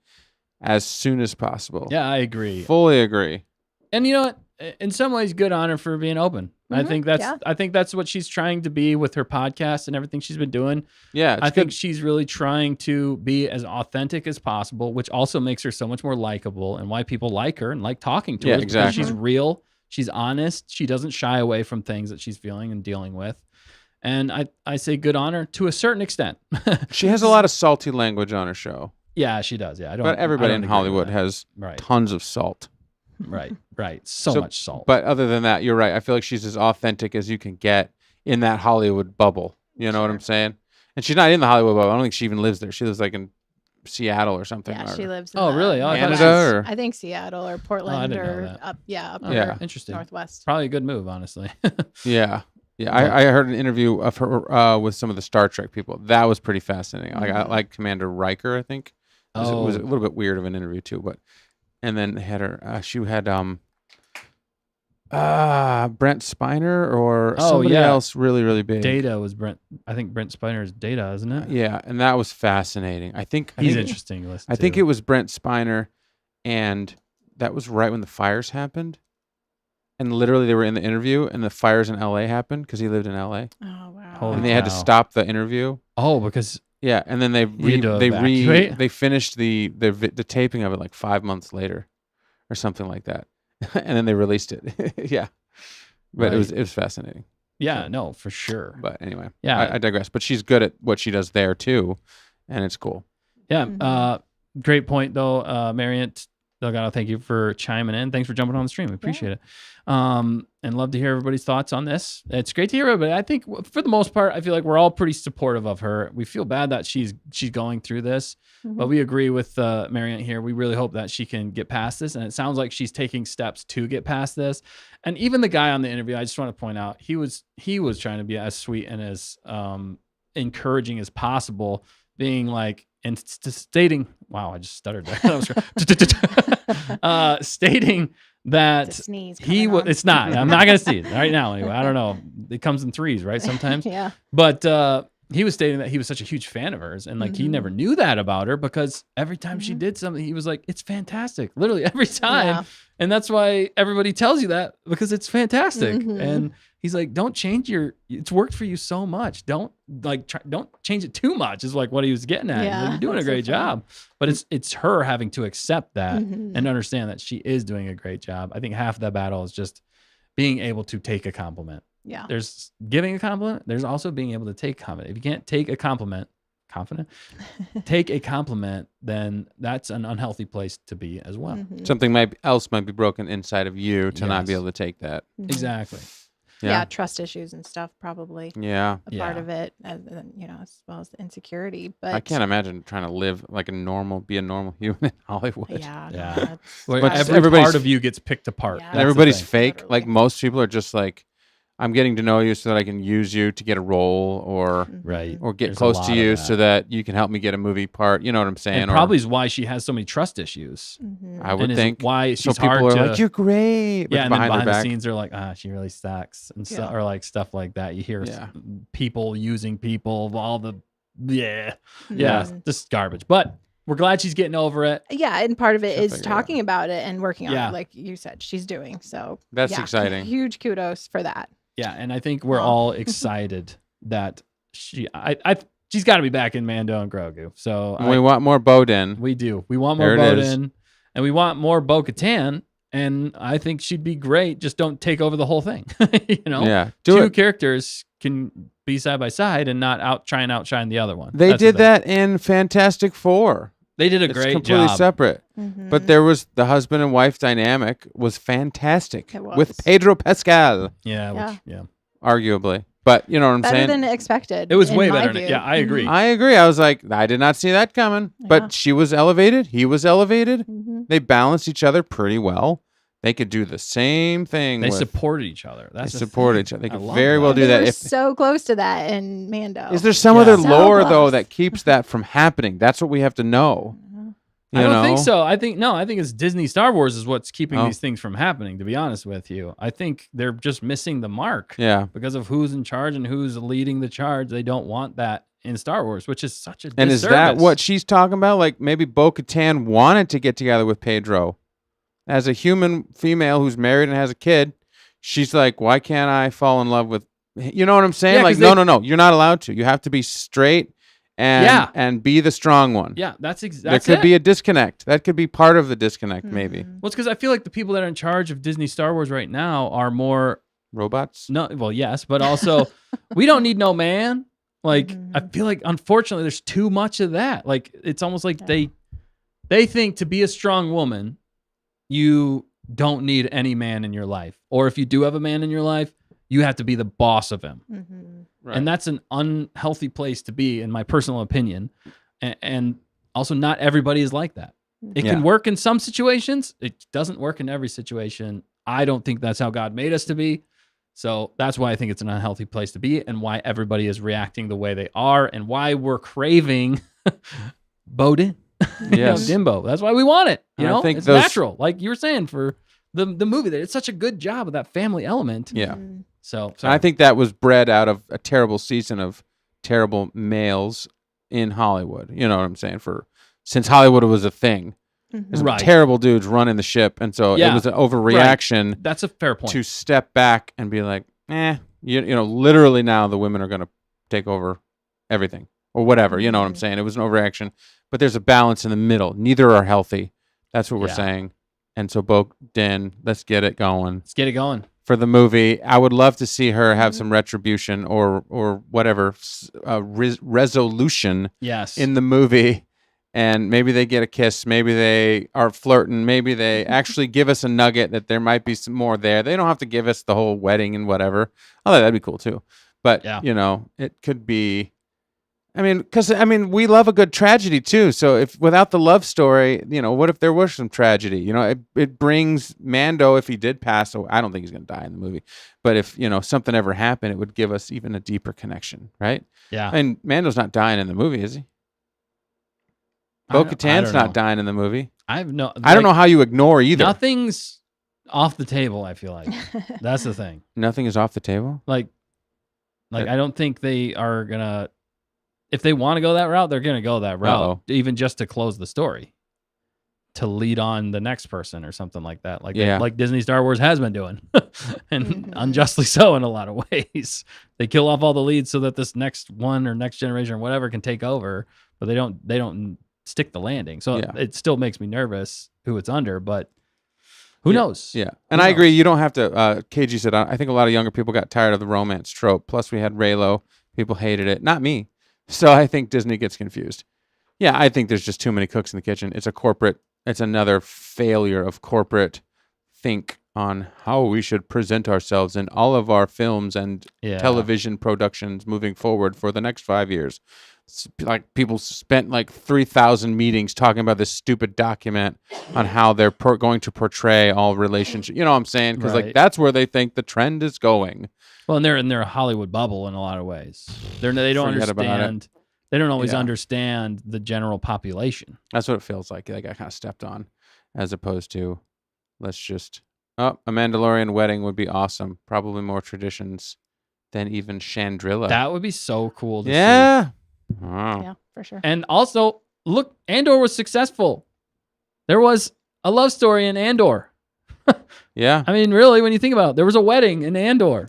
S2: as soon as possible.
S1: Yeah, I agree.
S2: Fully agree.
S1: And you know what? In some ways, good on her for being open. I think that's what she's trying to be with her podcast and everything she's been doing.
S2: Yeah,
S1: I think she's really trying to be as authentic as possible, which also makes her so much more likable and why people like her and like talking to her.
S2: Exactly.
S1: She's real. She's honest. She doesn't shy away from things that she's feeling and dealing with. And I say good on her to a certain extent.
S2: She has a lot of salty language on her show.
S1: Yeah, she does. Yeah,
S2: but everybody in Hollywood has tons of salt.
S1: Right. So much salt.
S2: But other than that, you're right. I feel like she's as authentic as you can get in that Hollywood bubble. You know what I'm saying? And she's not in the Hollywood bubble. I don't think she even lives there. She lives like in Seattle or something.
S3: Yeah, she lives in
S1: really?
S2: Canada?
S3: I think Seattle or Portland up
S1: interesting.
S3: Northwest.
S1: Probably a good move, honestly.
S2: Yeah. I heard an interview of her with some of the Star Trek people. That was pretty fascinating. I like Commander Riker, I think. It was a little bit weird of an interview too, but... And then they had her. She had Brent Spiner or somebody else really, really big.
S1: Data was Brent. I think Brent Spiner is Data, isn't it?
S2: Yeah, and that was fascinating.
S1: He's interesting to listen
S2: to. I think it was Brent Spiner, and that was right when the fires happened. And literally, they were in the interview, and the fires in L.A. happened because he lived in L.A.
S3: Oh wow!
S2: Holy they had to stop the interview.
S1: Oh, because.
S2: Yeah, and then they finished the taping of it like 5 months later, or something like that, and then they released it. Yeah, but it was fascinating.
S1: Yeah, no, for sure.
S2: But anyway,
S1: yeah,
S2: I digress. But she's good at what she does there too, and it's cool.
S1: Yeah, great point though, Mariant. Delgado, thank you for chiming in. Thanks for jumping on the stream. We appreciate it. And love to hear everybody's thoughts on this. It's great to hear everybody. I think for the most part, I feel like we're all pretty supportive of her. We feel bad that she's going through this, but we agree with Marianne here. We really hope that she can get past this. And it sounds like she's taking steps to get past this. And even the guy on the interview, I just want to point out, he was trying to be as sweet and as encouraging as possible, being like, and stating, wow, I just stuttered there. Stating that he was, it's not, I'm not going to see it right now. Anyway, I don't know. It comes in threes, right? Sometimes.
S3: Yeah.
S1: But he was stating that he was such a huge fan of hers. And like, he never knew that about her because every time she did something, he was like, it's fantastic. Literally every time.
S3: Yeah.
S1: And that's why everybody tells you that, because it's fantastic. And he's like, don't change it's worked for you so much. Don't don't change it too much is like what he was getting at.
S3: Yeah,
S1: Like, you're doing a great job. But it's her having to accept that and understand that she is doing a great job. I think half of that battle is just being able to take a compliment.
S3: Yeah.
S1: There's giving a compliment. There's also being able to take a compliment. If you can't take a compliment, take a compliment, then that's an unhealthy place to be as well.
S2: Something else might be broken inside of you to not be able to take that.
S1: Exactly.
S3: Yeah, trust issues and stuff probably.
S2: Yeah.
S3: A part of it, as well as the insecurity. But
S2: I can't imagine trying to live like be a normal human in Hollywood.
S3: Yeah.
S1: Where
S2: But
S1: every
S2: everybody's-
S1: part of you gets picked apart.
S3: Yeah.
S1: That's
S2: And
S1: the
S2: everybody's
S1: thing.
S2: fake.
S3: Totally.
S2: Like most people are just like, I'm getting to know you so that I can use you to get a role or
S1: Right.
S2: get
S1: There's a
S2: close
S1: lot
S2: to
S1: of
S2: you
S1: that.
S2: so that you can help me get a movie part. You know what I'm saying?
S1: And probably is why she has so many trust issues.
S2: I would
S1: and is
S2: think
S1: why
S2: so.
S1: she's
S2: People
S1: hard
S2: are
S1: to.
S2: like, "You're great," but
S1: yeah, and then
S2: behind her
S1: behind the
S2: back,
S1: scenes, they're like, she really sucks, and
S3: Yeah.
S1: or like stuff like that. You hear
S2: Yeah.
S1: people using people, all the
S2: Yeah.
S1: just garbage. But we're glad she's getting over it.
S3: Yeah, and part of it
S2: She'll
S3: is
S2: figure it out.
S3: talking about it and working on
S1: Yeah.
S3: it, like you said, she's doing. So
S2: That's
S3: yeah,
S2: exciting.
S3: Huge kudos for that.
S1: Yeah, and I think we're
S3: Wow.
S1: all excited that she's got to be back in Mando and Grogu. So
S2: And we want more Bowden.
S1: we do. We want more
S2: There it is.
S1: Bowden, and we want more Bo-Katan. And I think she'd be great. Just don't take over the whole thing.
S2: Yeah,
S1: Two
S2: do it.
S1: characters can be side by side and not try and outshine the other one.
S2: They
S1: That's the
S2: did
S1: thing.
S2: that in Fantastic Four.
S1: They did a
S2: It's
S1: great
S2: completely
S1: job.
S2: separate.
S3: Mm-hmm.
S2: But there was the husband and wife dynamic was fantastic
S3: It
S2: with
S3: was.
S2: Pedro Pascal,
S1: Yeah.
S3: Yeah.
S2: arguably. But you know what I'm
S3: better
S2: saying?
S3: than expected.
S1: It was
S3: in
S1: way
S3: my
S1: better.
S3: view.
S1: Yeah, I agree.
S2: I agree. I was like, I did not see that coming.
S3: Yeah.
S2: But she was elevated. He was elevated.
S3: Mhm.
S2: They balanced each other pretty well. They could do the same thing.
S1: They
S2: with,
S1: supported each other.
S2: They
S1: That's the
S2: support
S1: thing.
S2: each other. They
S1: I
S2: could
S1: love
S2: very well
S1: that.
S2: do
S3: They
S2: that.
S3: were
S2: If
S3: so close to that in Mando.
S2: is there some
S1: Yeah.
S2: other
S3: So
S2: lore though
S3: close.
S2: that keeps that from happening? That's what we have to know. You
S1: I don't
S2: know?
S1: think so. I think it's Disney Star Wars is what's keeping
S2: Oh.
S1: these things from happening, to be honest with you. I think they're just missing the mark
S2: Yeah.
S1: because of who's in charge and who's leading the charge. They don't want that in Star Wars, which is such a
S2: And is that
S1: disservice.
S2: what she's talking about? Like maybe Bo-Katan wanted to get together with Pedro. As a human female who's married and has a kid, she's like, why can't I fall in love with, you know what I'm saying?
S1: Yeah,
S2: Like,
S1: 'cause
S2: no, you're not allowed to. You have to be straight and be the strong one.
S1: Yeah,
S2: There
S1: that's
S2: could
S1: it.
S2: be a disconnect. That could be part of the disconnect, maybe.
S3: Mhm.
S1: Well, it's because I feel like the people that are in charge of Disney Star Wars right now are more
S2: Robots?
S1: yes, but also we don't need no man. Like I
S3: Mhm.
S1: feel like unfortunately there's too much of that. Like it's almost like they think to be a strong woman, you don't need any man in your life. Or if you do have a man in your life, you have to be the boss of him.
S3: Mhm.
S2: Right.
S1: And that's an unhealthy place to be, in my personal opinion. And also, not everybody is like that. It
S2: Yeah.
S1: can work in some situations. It doesn't work in every situation. I don't think that's how God made us to be. So that's why I think it's an unhealthy place to be, and why everybody is reacting the way they are, and why we're craving Bowden.
S2: Yes.
S1: Dimbo. That's why we want it. You
S2: And I
S1: know,
S2: think
S1: it's
S2: those-
S1: natural. Like you were saying for the movie, that it's such a good job of that family element.
S2: Yeah.
S3: Mhm.
S1: So
S2: And I think that was bred out of a terrible season of terrible males in Hollywood. You know what I'm saying? Since Hollywood was a thing.
S3: Mhm.
S2: There's
S1: Right.
S2: terrible dudes running the ship. And so
S1: Yeah.
S2: it was an overreaction
S1: that's a fair point.
S2: to step back and be like, you know, literally now the women are going to take over everything or whatever. You know what I'm
S3: Mhm.
S2: saying? It was an overreaction. But there's a balance in the middle. Neither are healthy. That's what we're
S1: Yeah.
S2: saying. And so Bo-Katan, let's get it going.
S1: Let's get it going.
S2: For the movie, I would love to see her have some retribution or whatever resolution
S1: Yes.
S2: in the movie and maybe they get a kiss, maybe they are flirting, maybe they actually give us a nugget that there might be some more there. They don't have to give us the whole wedding and whatever. Although that'd be cool too. But
S1: Yeah.
S2: it could be. Because we love a good tragedy too. So if without the love story, what if there was some tragedy? It brings Mando, if he did pass. So I don't think he's going to die in the movie, but if something ever happened, it would give us even a deeper connection, right?
S1: Yeah.
S2: And Mando's not dying in the movie, is he?
S1: I don't
S2: Bo-Katan's
S1: know.
S2: not dying in the movie.
S1: I don't
S2: know how you ignore either.
S1: Nothing's off the table. I feel like that's the thing.
S2: Nothing is off the table.
S1: Like I don't think they are gonna. If they want to go that route, they're gonna go that route,
S2: Uh-oh.
S1: even just to close the story, to lead on the next person or something like that. Like Disney Star Wars has been doing, and unjustly so in a lot of ways. They kill off all the leads so that this next one or next generation or whatever can take over, but they don't stick the landing. So it still makes me nervous who it's under, but who knows?
S2: Yeah. And I agree. You don't have to, KG said, I think a lot of younger people got tired of the romance trope. Plus we had Raylo. People hated it. Not me. So I think Disney gets confused. Yeah. I think there's just too many cooks in the kitchen. It's another failure of corporate think on how we should present ourselves in all of our films and television productions moving forward for the next 5 years. Like people spent like 3,000 meetings talking about this stupid document on how they're going to portray all relationships. You know what I'm saying? Because like that's where they think the trend is going.
S1: Well, and they're in their Hollywood bubble in a lot of ways. They don't understand. They don't always understand the general population.
S2: That's what it feels like. They got kind of stepped on, as opposed to, let's just. Oh, a Mandalorian wedding would be awesome. Probably more traditions than even Chandrilla.
S1: That would be so cool to see.
S2: Oh.
S3: Yeah, for sure.
S1: And also, look, Andor was successful. There was a love story in Andor.
S2: Yeah.
S1: I mean, really, when you think about it, there was a wedding in Andor.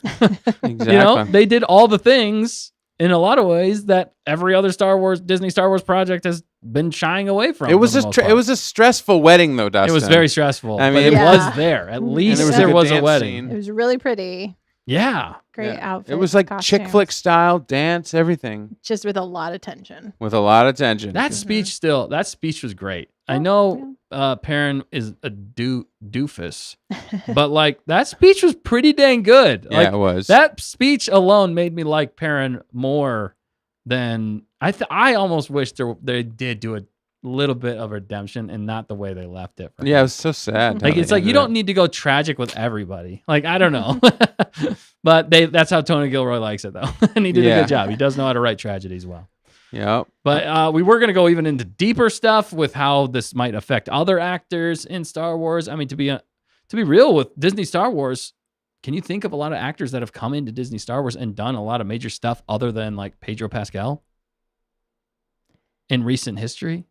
S2: Exactly.
S1: They did all the things in a lot of ways that every other Disney Star Wars project has been shying away from.
S2: It was a stressful wedding, though, Dustin.
S1: It was very stressful.
S2: I mean,
S1: but it
S3: Yeah.
S1: was there. At least
S2: And
S1: there was a
S2: dance
S1: wedding.
S3: It
S2: scene.
S3: was really pretty.
S1: Yeah.
S3: Great outfit.
S2: It was like chick flick style dance, everything
S3: Just with a lot of tension.
S2: with a lot of tension.
S1: That speech was great. I know Perrin is a doofus, but like that speech was pretty dang good.
S2: Yeah,
S1: Like,
S2: it was.
S1: That speech alone made me like Perrin more than I almost wish they did do a little bit of redemption and not the way they left it.
S2: Yeah, it was so sad.
S1: Like it's like you don't need to go tragic with everybody. Like I don't know, but that's how Tony Gilroy likes it though, and he did a good job. He does know how to write tragedies well.
S2: Yep.
S1: But we were going to go even into deeper stuff with how this might affect other actors in Star Wars. I mean, to be real with Disney Star Wars, can you think of a lot of actors that have come into Disney Star Wars and done a lot of major stuff other than like Pedro Pascal in recent history?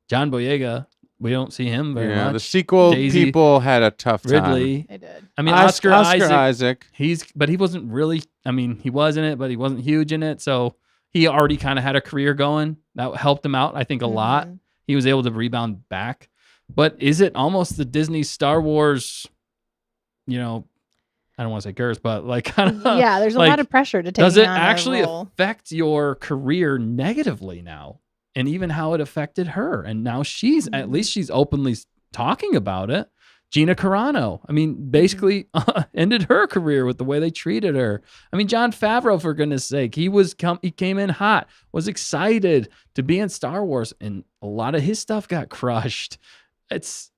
S1: John Boyega, we don't see him very much.
S2: The sequel
S1: Daisy,
S2: people had a tough time.
S1: Ridley.
S3: They did.
S1: I mean, Oscar Isaac. But he wasn't really. I mean, he was in it, but he wasn't huge in it. So he already kind of had a career going. That helped him out, I think, a lot. He was able to rebound back. But is it almost the Disney Star Wars? I don't want to say curse, but like kind of.
S3: Yeah, there's a lot of pressure to take.
S1: Does it
S3: on
S1: actually
S3: a role.
S1: affect your career negatively now? And even how it affected her. And now at least she's openly talking about it. Gina Carano, I mean, basically ended her career with the way they treated her. I mean, Jon Favreau, for goodness sake, he came in hot, was excited to be in Star Wars, and a lot of his stuff got crushed. It's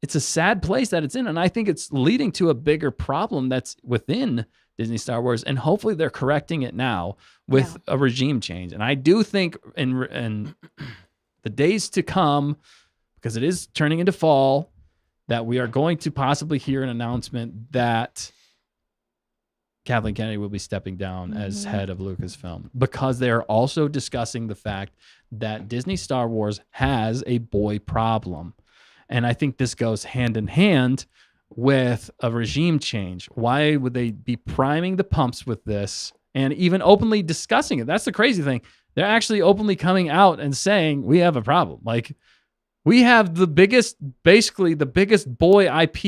S1: a sad place that it's in, and I think it's leading to a bigger problem that's within Disney Star Wars, and hopefully they're correcting it now with a regime change. And I do think in the days to come, because it is turning into fall, that we are going to possibly hear an announcement that Kathleen Kennedy will be stepping down as head of Lucasfilm, because they are also discussing the fact that Disney Star Wars has a boy problem. And I think this goes hand in hand with a regime change. Why would they be priming the pumps with this and even openly discussing it? That's the crazy thing. They're actually openly coming out and saying, we have a problem. Like, we have basically the biggest boy IP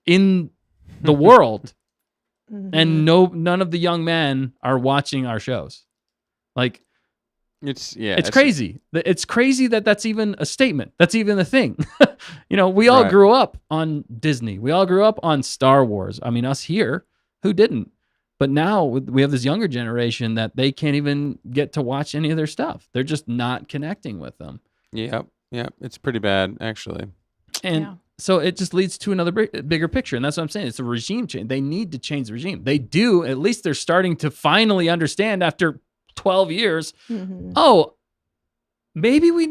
S1: in the world. And none of the young men are watching our shows. Like,
S2: It's
S1: crazy. It's crazy that that's even a statement. That's even a thing. We all
S2: Right.
S1: grew up on Disney. We all grew up on Star Wars. I mean, us here, who didn't? But now we have this younger generation that they can't even get to watch any of their stuff. They're just not connecting with them.
S2: Yep. It's pretty bad, actually.
S1: And so it just leads to another bigger picture. And that's what I'm saying. It's a regime change. They need to change the regime. They do. At least they're starting to finally understand after 12 years.
S3: Mhm.
S1: Oh, maybe we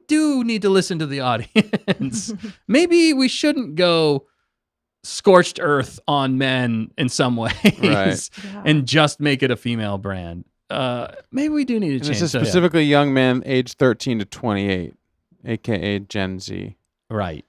S1: do need to listen to the audience. Maybe we shouldn't go scorched earth on men in some ways
S2: Right.
S3: Yeah.
S1: and just make it a female brand. Maybe we do need to
S2: And
S1: change.
S2: this is
S1: So, yeah.
S2: specifically young men aged 13 to 28, aka Gen Z.
S1: Right.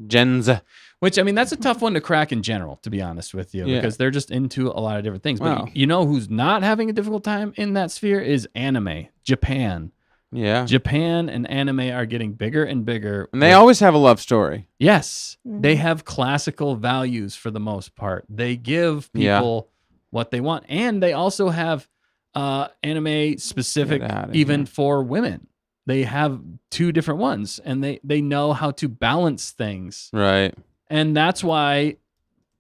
S2: Gen Z.
S1: Which, I mean, that's a tough one to crack in general, to be honest with you,
S2: Yeah.
S1: because they're just into a lot of different things.
S2: Wow.
S1: But you know who's not having a difficult time in that sphere is anime. Japan.
S2: Yeah.
S1: Japan and anime are getting bigger and bigger.
S2: And they always have a love story.
S1: Yes, they
S3: Mhm.
S1: have classical values for the most part. They give
S2: Yeah.
S1: people what they want. And they also have anime specific
S2: Get outta
S1: even
S2: here.
S1: for women. They have two different ones, and they know how to balance things.
S2: Right.
S1: And that's why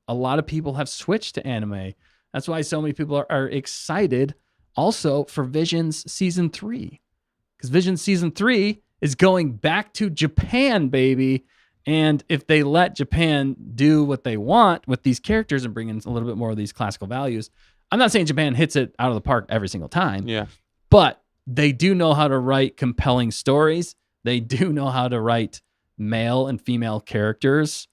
S1: a lot of people have switched to anime. That's why so many people are excited also for Visions Season 3. Because Visions Season 3 is going back to Japan, baby. And if they let Japan do what they want with these characters and bring in a little bit more of these classical values, I'm not saying Japan hits it out of the park every single time,
S2: Yeah.
S1: but they do know how to write compelling stories. They do know how to write male and female characters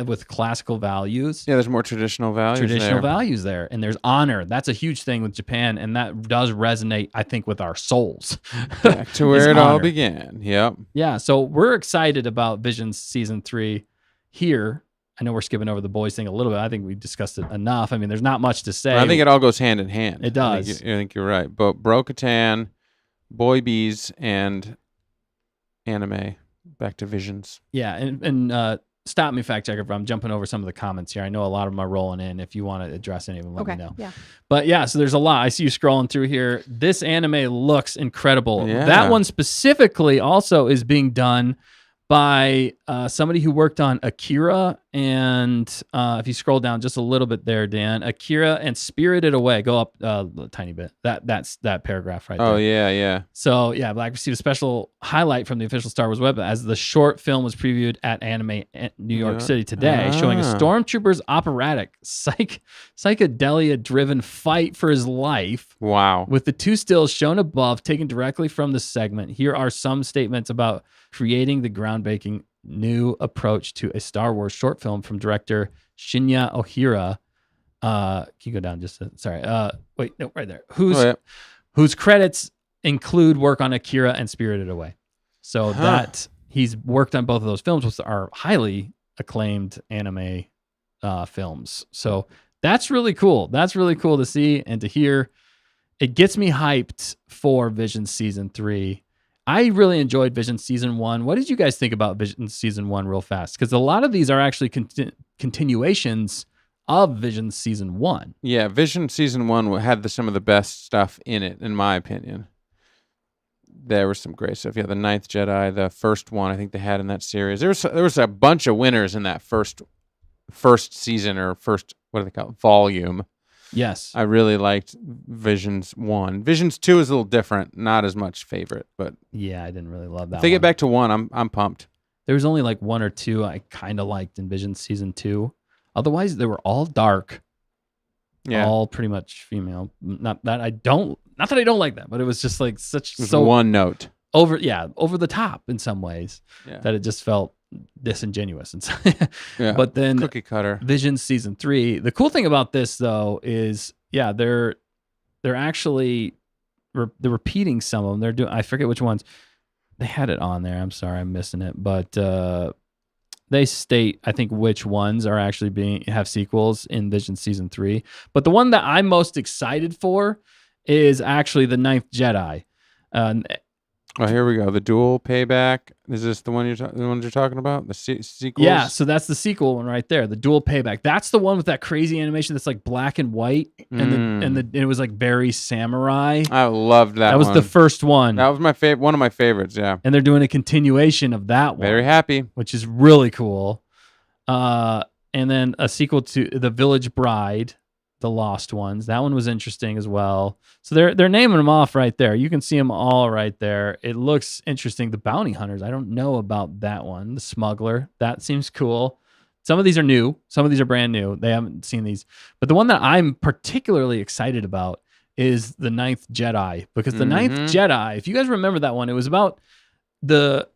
S1: with classical values.
S2: Yeah, there's more traditional values
S1: Traditional
S2: there.
S1: values there, and there's honor. That's a huge thing with Japan, and that does resonate, I think, with our souls.
S2: Back to
S1: Is
S2: where it all
S1: honor.
S2: began. Yep.
S1: Yeah, so we're excited about Visions Season 3 here. I know we're skipping over the boys thing a little bit. I think we discussed it enough. I mean, there's not much to say.
S2: I think it all goes hand in hand.
S1: It does.
S2: I think you're right. But Bo-Katan, Boy Bees, and anime. Back to Visions.
S1: Yeah, and stop me, fact checker, if I'm jumping over some of the comments here. I know a lot of them are rolling in. If you want to address any of them, let
S3: Okay.
S1: me know.
S3: Yeah.
S1: But yeah, so there's a lot. I see you scrolling through here. This anime looks incredible.
S2: Yeah.
S1: That one specifically also is being done by somebody who worked on Akira and if you scroll down just a little bit there, Dan, Akira and Spirited Away. Go up a tiny bit. That's that paragraph right there.
S2: Oh, yeah.
S1: So yeah, Black received a special highlight from the official Star Wars web as the short film was previewed at Anime New York
S2: Yeah.
S1: City today, showing a
S2: Ah.
S1: stormtrooper's operatic psychedelia-driven fight for his life.
S2: Wow.
S1: With the two stills shown above, taken directly from the segment, here are some statements about creating the groundbreaking new approach to a Star Wars short film from director Shinya Ohira. Can you go down just sorry. Wait, no, right there. Whose credits include work on Akira and Spirited Away. So that he's worked on both of those films, which are highly acclaimed anime films. So that's really cool. That's really cool to see and to hear. It gets me hyped for Vision Season 3. I really enjoyed Vision Season 1. What did you guys think about Vision Season 1 real fast? Because a lot of these are actually continuations of Vision Season 1.
S2: Yeah, Vision Season 1 had some of the best stuff in it, in my opinion. There was some great stuff. Yeah, the Ninth Jedi, the first one I think they had in that series. There was a bunch of winners in that first season or first, what do they call it, volume.
S1: Yes.
S2: I really liked Visions 1. Visions 2 is a little different, not as much favorite, but
S1: Yeah, I didn't really love that
S2: if they
S1: one.
S2: get back to 1, I'm pumped.
S1: There was only like one or two I kind of liked in Vision Season 2. Otherwise, they were all dark.
S2: Yeah.
S1: All pretty much female. Not that I don't like that, but it was just like such
S2: Just
S1: so
S2: one note.
S1: over the top in some ways
S2: Yeah.
S1: that it just felt disingenuous. And so,
S2: Yeah.
S1: but then
S2: Cookie cutter.
S1: Vision Season 3. The cool thing about this though is, yeah, they're actually they're repeating some of them. They're doing, I forget which ones. They had it on there. I'm sorry, I'm missing it, but they state, I think, which ones are actually have sequels in Vision Season 3. But the one that I'm most excited for is actually the Ninth Jedi.
S2: Oh, here we go. The dual payback. Is this the one you're talking about? The sequels?
S1: Yeah, so that's the sequel one right there, the dual payback. That's the one with that crazy animation that's like black and white, and it was like very samurai.
S2: I loved that.
S1: That was
S2: one.
S1: the first one.
S2: That was my favorite. One of my favorites. Yeah.
S1: And they're doing a continuation of that one.
S2: Very happy.
S1: Which is really cool. And then a sequel to The Village Bride, The Lost Ones. That one was interesting as well. So they're naming them off right there. You can see them all right there. It looks interesting. The Bounty Hunters, I don't know about that one. The Smuggler, that seems cool. Some of these are new. Some of these are brand new. They haven't seen these. But the one that I'm particularly excited about is The Ninth Jedi. Because The Ninth Jedi, if you guys remember that one, it was about it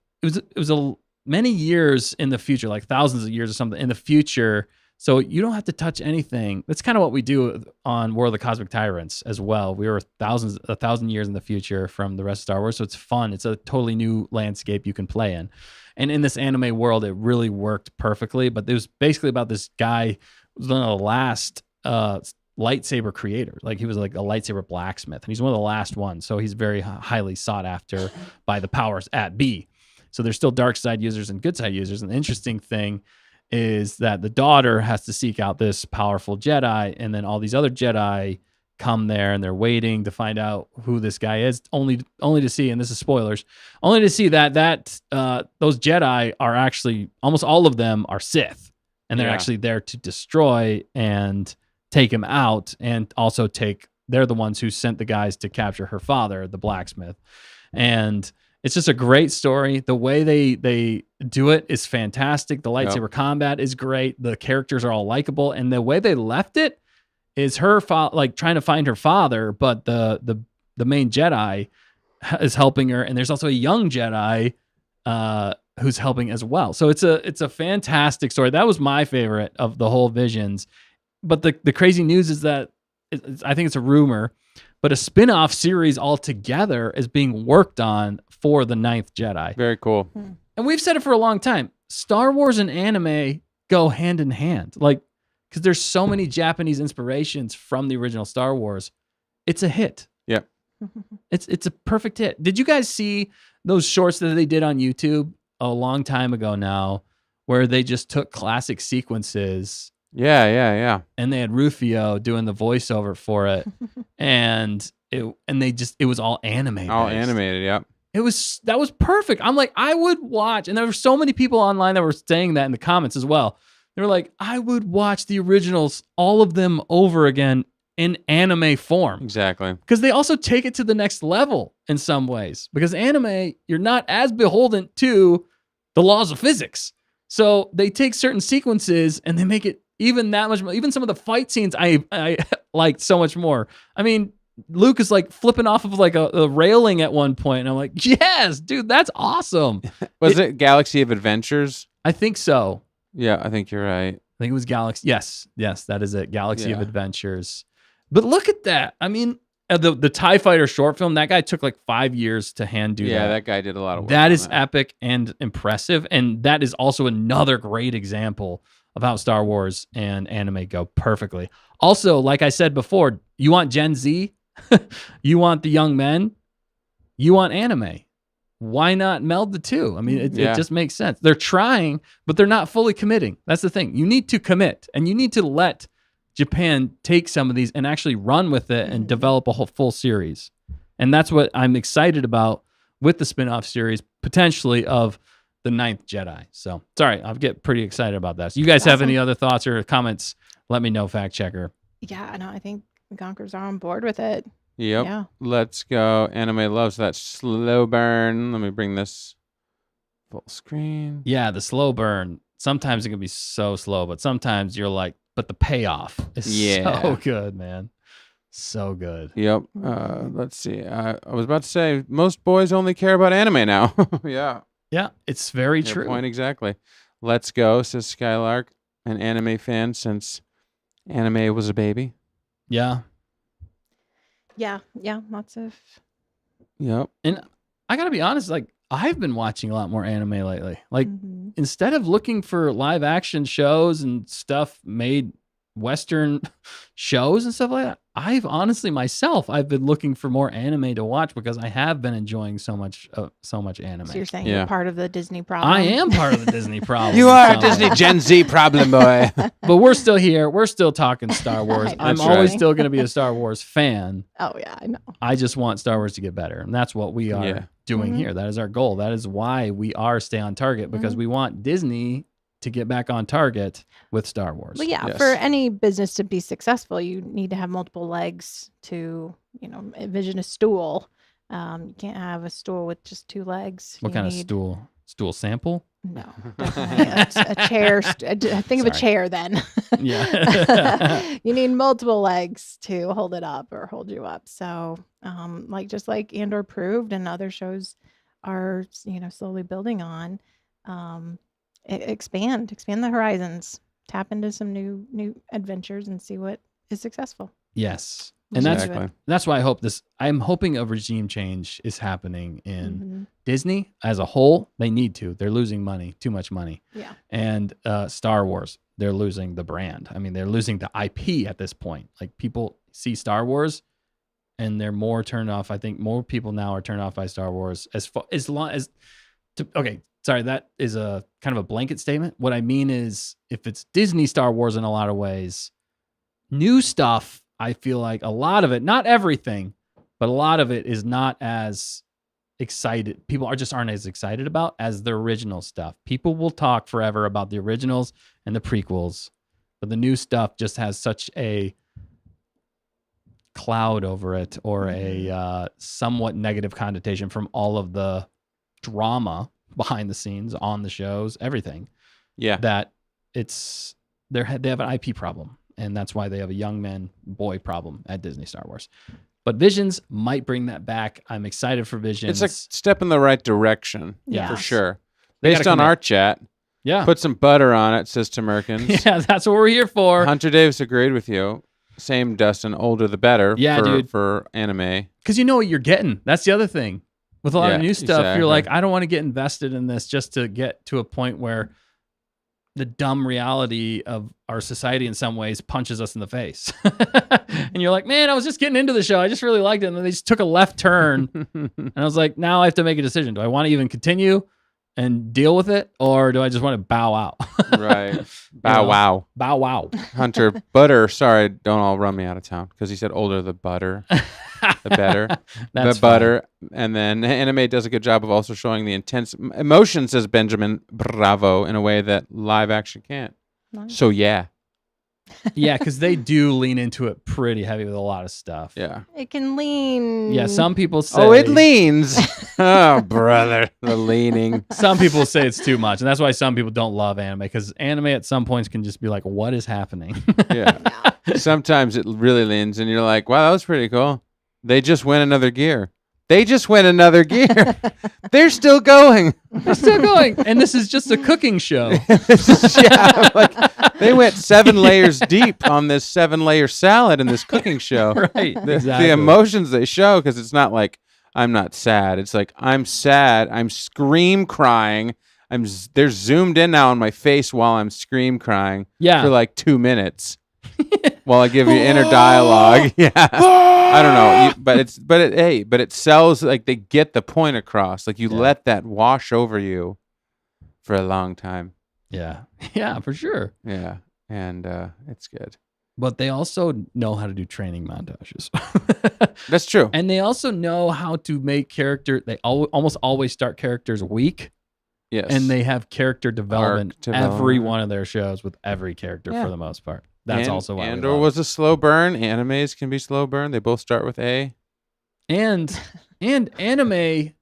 S1: was many years in the future, like thousands of years or something in the future. So you don't have to touch anything. That's kind of what we do on War of the Cosmic Tyrants as well. We were 1,000 years in the future from the rest of Star Wars. So it's fun. It's a totally new landscape you can play in. And in this anime world, it really worked perfectly. But it was basically about this guy who was one of the last lightsaber creators. Like he was like a lightsaber blacksmith. And he's one of the last ones. So he's very highly sought after by the powers at be. So there's still dark side users and good side users. And the interesting thing is that the daughter has to seek out this powerful Jedi, and then all these other Jedi come there and they're waiting to find out who this guy is, only to see, and this is spoilers, only to see that those Jedi are actually, almost all of them are Sith, and they're actually there to destroy and take him out, and also they're the ones who sent the guys to capture her father, the blacksmith. And it's just a great story. The way they do it is fantastic. The lightsaber combat is great. The characters are all likable, and the way they left it is her like trying to find her father, but the main Jedi is helping her, and there's also a young Jedi who's helping as well. So it's a fantastic story. That was my favorite of the whole Visions. But the crazy news is that I think it's a rumor, but a spin-off series altogether is being worked on for The Ninth Jedi.
S2: Very cool.
S1: And we've said it for a long time. Star Wars and anime go hand in hand. Like, because there's so many Japanese inspirations from the original Star Wars. It's a hit.
S2: Yep.
S1: It's a perfect hit. Did you guys see those shorts that they did on YouTube a long time ago now, where they just took classic sequences?
S2: Yeah.
S1: And they had Rufio doing the voiceover for it, and it was all anime.
S2: All animated, yep.
S1: That was perfect. I'm like, I would watch, and there were so many people online that were saying that in the comments as well. They were like, I would watch the originals, all of them over again in anime form.
S2: Exactly.
S1: Because they also take it to the next level in some ways. Because anime, you're not as beholden to the laws of physics. So they take certain sequences and they make it even that much more. Even some of the fight scenes I liked so much more. I mean, Luke is like flipping off of like a railing at one point, and I'm like, yes, dude, that's awesome.
S2: Was it Galaxy of Adventures? I
S1: think so.
S2: Yeah, I think you're right.
S1: I think it was Galaxy. Yes, that is it. Galaxy of Adventures. But look at that. I mean, the TIE Fighter short film, that guy took like 5 years to hand do that.
S2: Yeah, that guy did a lot of work.
S1: That is epic and impressive. And that is also another great example of how Star Wars and anime go perfectly. Also, like I said before, you want Gen Z, you want the young men, you want anime. Why not meld the two? I mean, it just makes sense. They're trying, but they're not fully committing. That's the thing. You need to commit, and you need to let Japan take some of these and actually run with it and develop a whole full series. And that's what I'm excited about with the spin-off series, potentially, of The Ninth Jedi. So, sorry, I'll get pretty excited about that. So you guys have any other thoughts or comments? Let me know, fact checker.
S3: Yeah, no, I think the Gonkers are on board with it.
S2: Yep.
S3: Yeah.
S2: Let's go. Anime loves that slow burn. Let me bring this full screen.
S1: Yeah, the slow burn. Sometimes it can be so slow, but sometimes you're like, but the payoff is so good, man. So good.
S2: Yep. Let's see. I was about to say, most boys only care about anime now. Yeah.
S1: Yeah, it's very true.
S2: Point exactly. Let's go, says Skylark, an anime fan since anime was a baby.
S1: Yeah.
S3: Yeah, lots of.
S2: Yep.
S1: And I gotta be honest, like, I've been watching a lot more anime lately. Like, instead of looking for live action shows and stuff made Western shows and stuff like that, I've honestly myself, I've been looking for more anime to watch because I have been enjoying so much anime.
S3: So you're saying
S2: Yeah.
S3: you're part of the Disney problem?
S1: I am part of the Disney problem.
S2: You
S1: in
S2: are a
S1: some
S2: Disney
S1: way.
S2: Gen Z problem boy.
S1: But we're still here. We're still talking Star Wars.
S3: I know.
S1: I'm
S2: That's
S1: always
S2: right.
S1: still going to be a Star Wars fan.
S3: Oh yeah, I know.
S1: I just want Star Wars to get better. And that's what we are
S2: Yeah.
S1: doing
S3: Mhm.
S1: here. That is our goal. That is why we are Stay on Target, because we want Disney to get back on target with Star Wars.
S3: Well, yeah,
S2: Yes.
S3: for any business to be successful, you need to have multiple legs to, envision a stool. You can't have a stool with just two legs.
S1: What
S3: You
S1: kind of
S3: need-
S1: stool? Stool sample?
S3: No, definitely a chair. Think of a
S1: Sorry.
S3: chair then.
S1: Yeah.
S3: You need multiple legs to hold it up or hold you up. So, just like Andor proved, and other shows are, slowly building on, expand the horizons, tap into some new adventures, and see what is successful.
S1: Yes.
S3: Which
S1: And
S3: is
S2: Exactly.
S3: good.
S1: that's why I'm hoping a regime change is happening in
S3: Mhm.
S1: Disney as a whole. They need to. They're losing money, too much money.
S3: Yeah.
S1: And Star Wars, they're losing the brand. I mean, they're losing the IP at this point. Like, people see Star Wars and they're more turned off. I think more people now are turned off by Star Wars okay, sorry, that is a kind of a blanket statement. What I mean is, if it's Disney Star Wars in a lot of ways, new stuff, I feel like a lot of it, not everything, but a lot of it is not as excited. People aren't as excited about as the original stuff. People will talk forever about the originals and the prequels, but the new stuff just has such a cloud over it, or a somewhat negative connotation from all of the drama behind the scenes on the shows, everything,
S2: Yeah.
S1: that they have an IP problem. And that's why they have a young boy problem at Disney Star Wars. But Visions might bring that back. I'm excited for Visions.
S2: It's a step in the right direction.
S3: Yeah.
S2: For sure.
S1: They
S2: Based
S1: gotta
S2: on
S1: commit.
S2: our chat,
S1: Yeah.
S2: put some butter on it, says Tamerkins.
S1: Yeah, that's what we're here for.
S2: Hunter Davis agreed with you. Same, Dustin. Older the better.
S1: Yeah,
S2: for,
S1: dude.
S2: For anime.
S1: Because you know what you're getting. That's the other thing. With a lot of
S2: Yeah,
S1: new stuff,
S2: exactly.
S1: you're like, I don't want to get invested in this just to get to a point where the dumb reality of our society in some ways punches us in the face. And you're like, man, I was just getting into the show. I just really liked it. And then they just took a left turn. And I was like, now I have to make a decision. Do I want to even continue and deal with it? Or do I just want to bow out?
S2: Right. Bow
S1: know?
S2: wow.
S1: Bow wow.
S2: Hunter butter. Sorry, don't all run me out of town because he said older the butter, the better.
S1: That's
S2: the butter. And then anime does a good job of also showing the intense emotion, says Benjamin Bravo, in a way that live action can't.
S3: Nice.
S2: So yeah.
S1: Yeah, because they do lean into it pretty heavy with a lot of stuff.
S2: Yeah.
S3: It can lean.
S1: Yeah, some people say.
S2: Oh, it leans. Oh, brother. The leaning.
S1: Some people say it's too much, and that's why some people don't love anime, because anime at some points can just be like, what is happening?
S2: Yeah. Sometimes it really leans, and you're like, wow, that was pretty cool. They just went another gear. They're still going.
S1: They're still going. And this is just a cooking show.
S2: Yeah, like, they went 7 layers deep on this 7-layer salad in this cooking show.
S1: Right.
S2: The emotions they show, because it's not like I'm not sad. It's like I'm sad. I'm scream crying. They're zoomed in now on my face while I'm scream crying
S1: Yeah.
S2: for like 2 minutes while I give you inner dialogue. Yeah, I don't know, but it sells, like, they get the point across. Like, you let that wash over you for a long time.
S1: Yeah. Yeah, for sure.
S2: Yeah, and it's good.
S1: But they also know how to do training montages.
S2: That's true.
S1: And they also know how to make they almost always start characters weak.
S2: Yes,
S1: And they have character development,
S2: development.
S1: every one of their shows with every character
S2: Yeah.
S1: for the most part. That's also why we
S2: Andor
S1: love
S2: was a slow burn. Animes can be slow burn. They both start with A.
S1: And anime,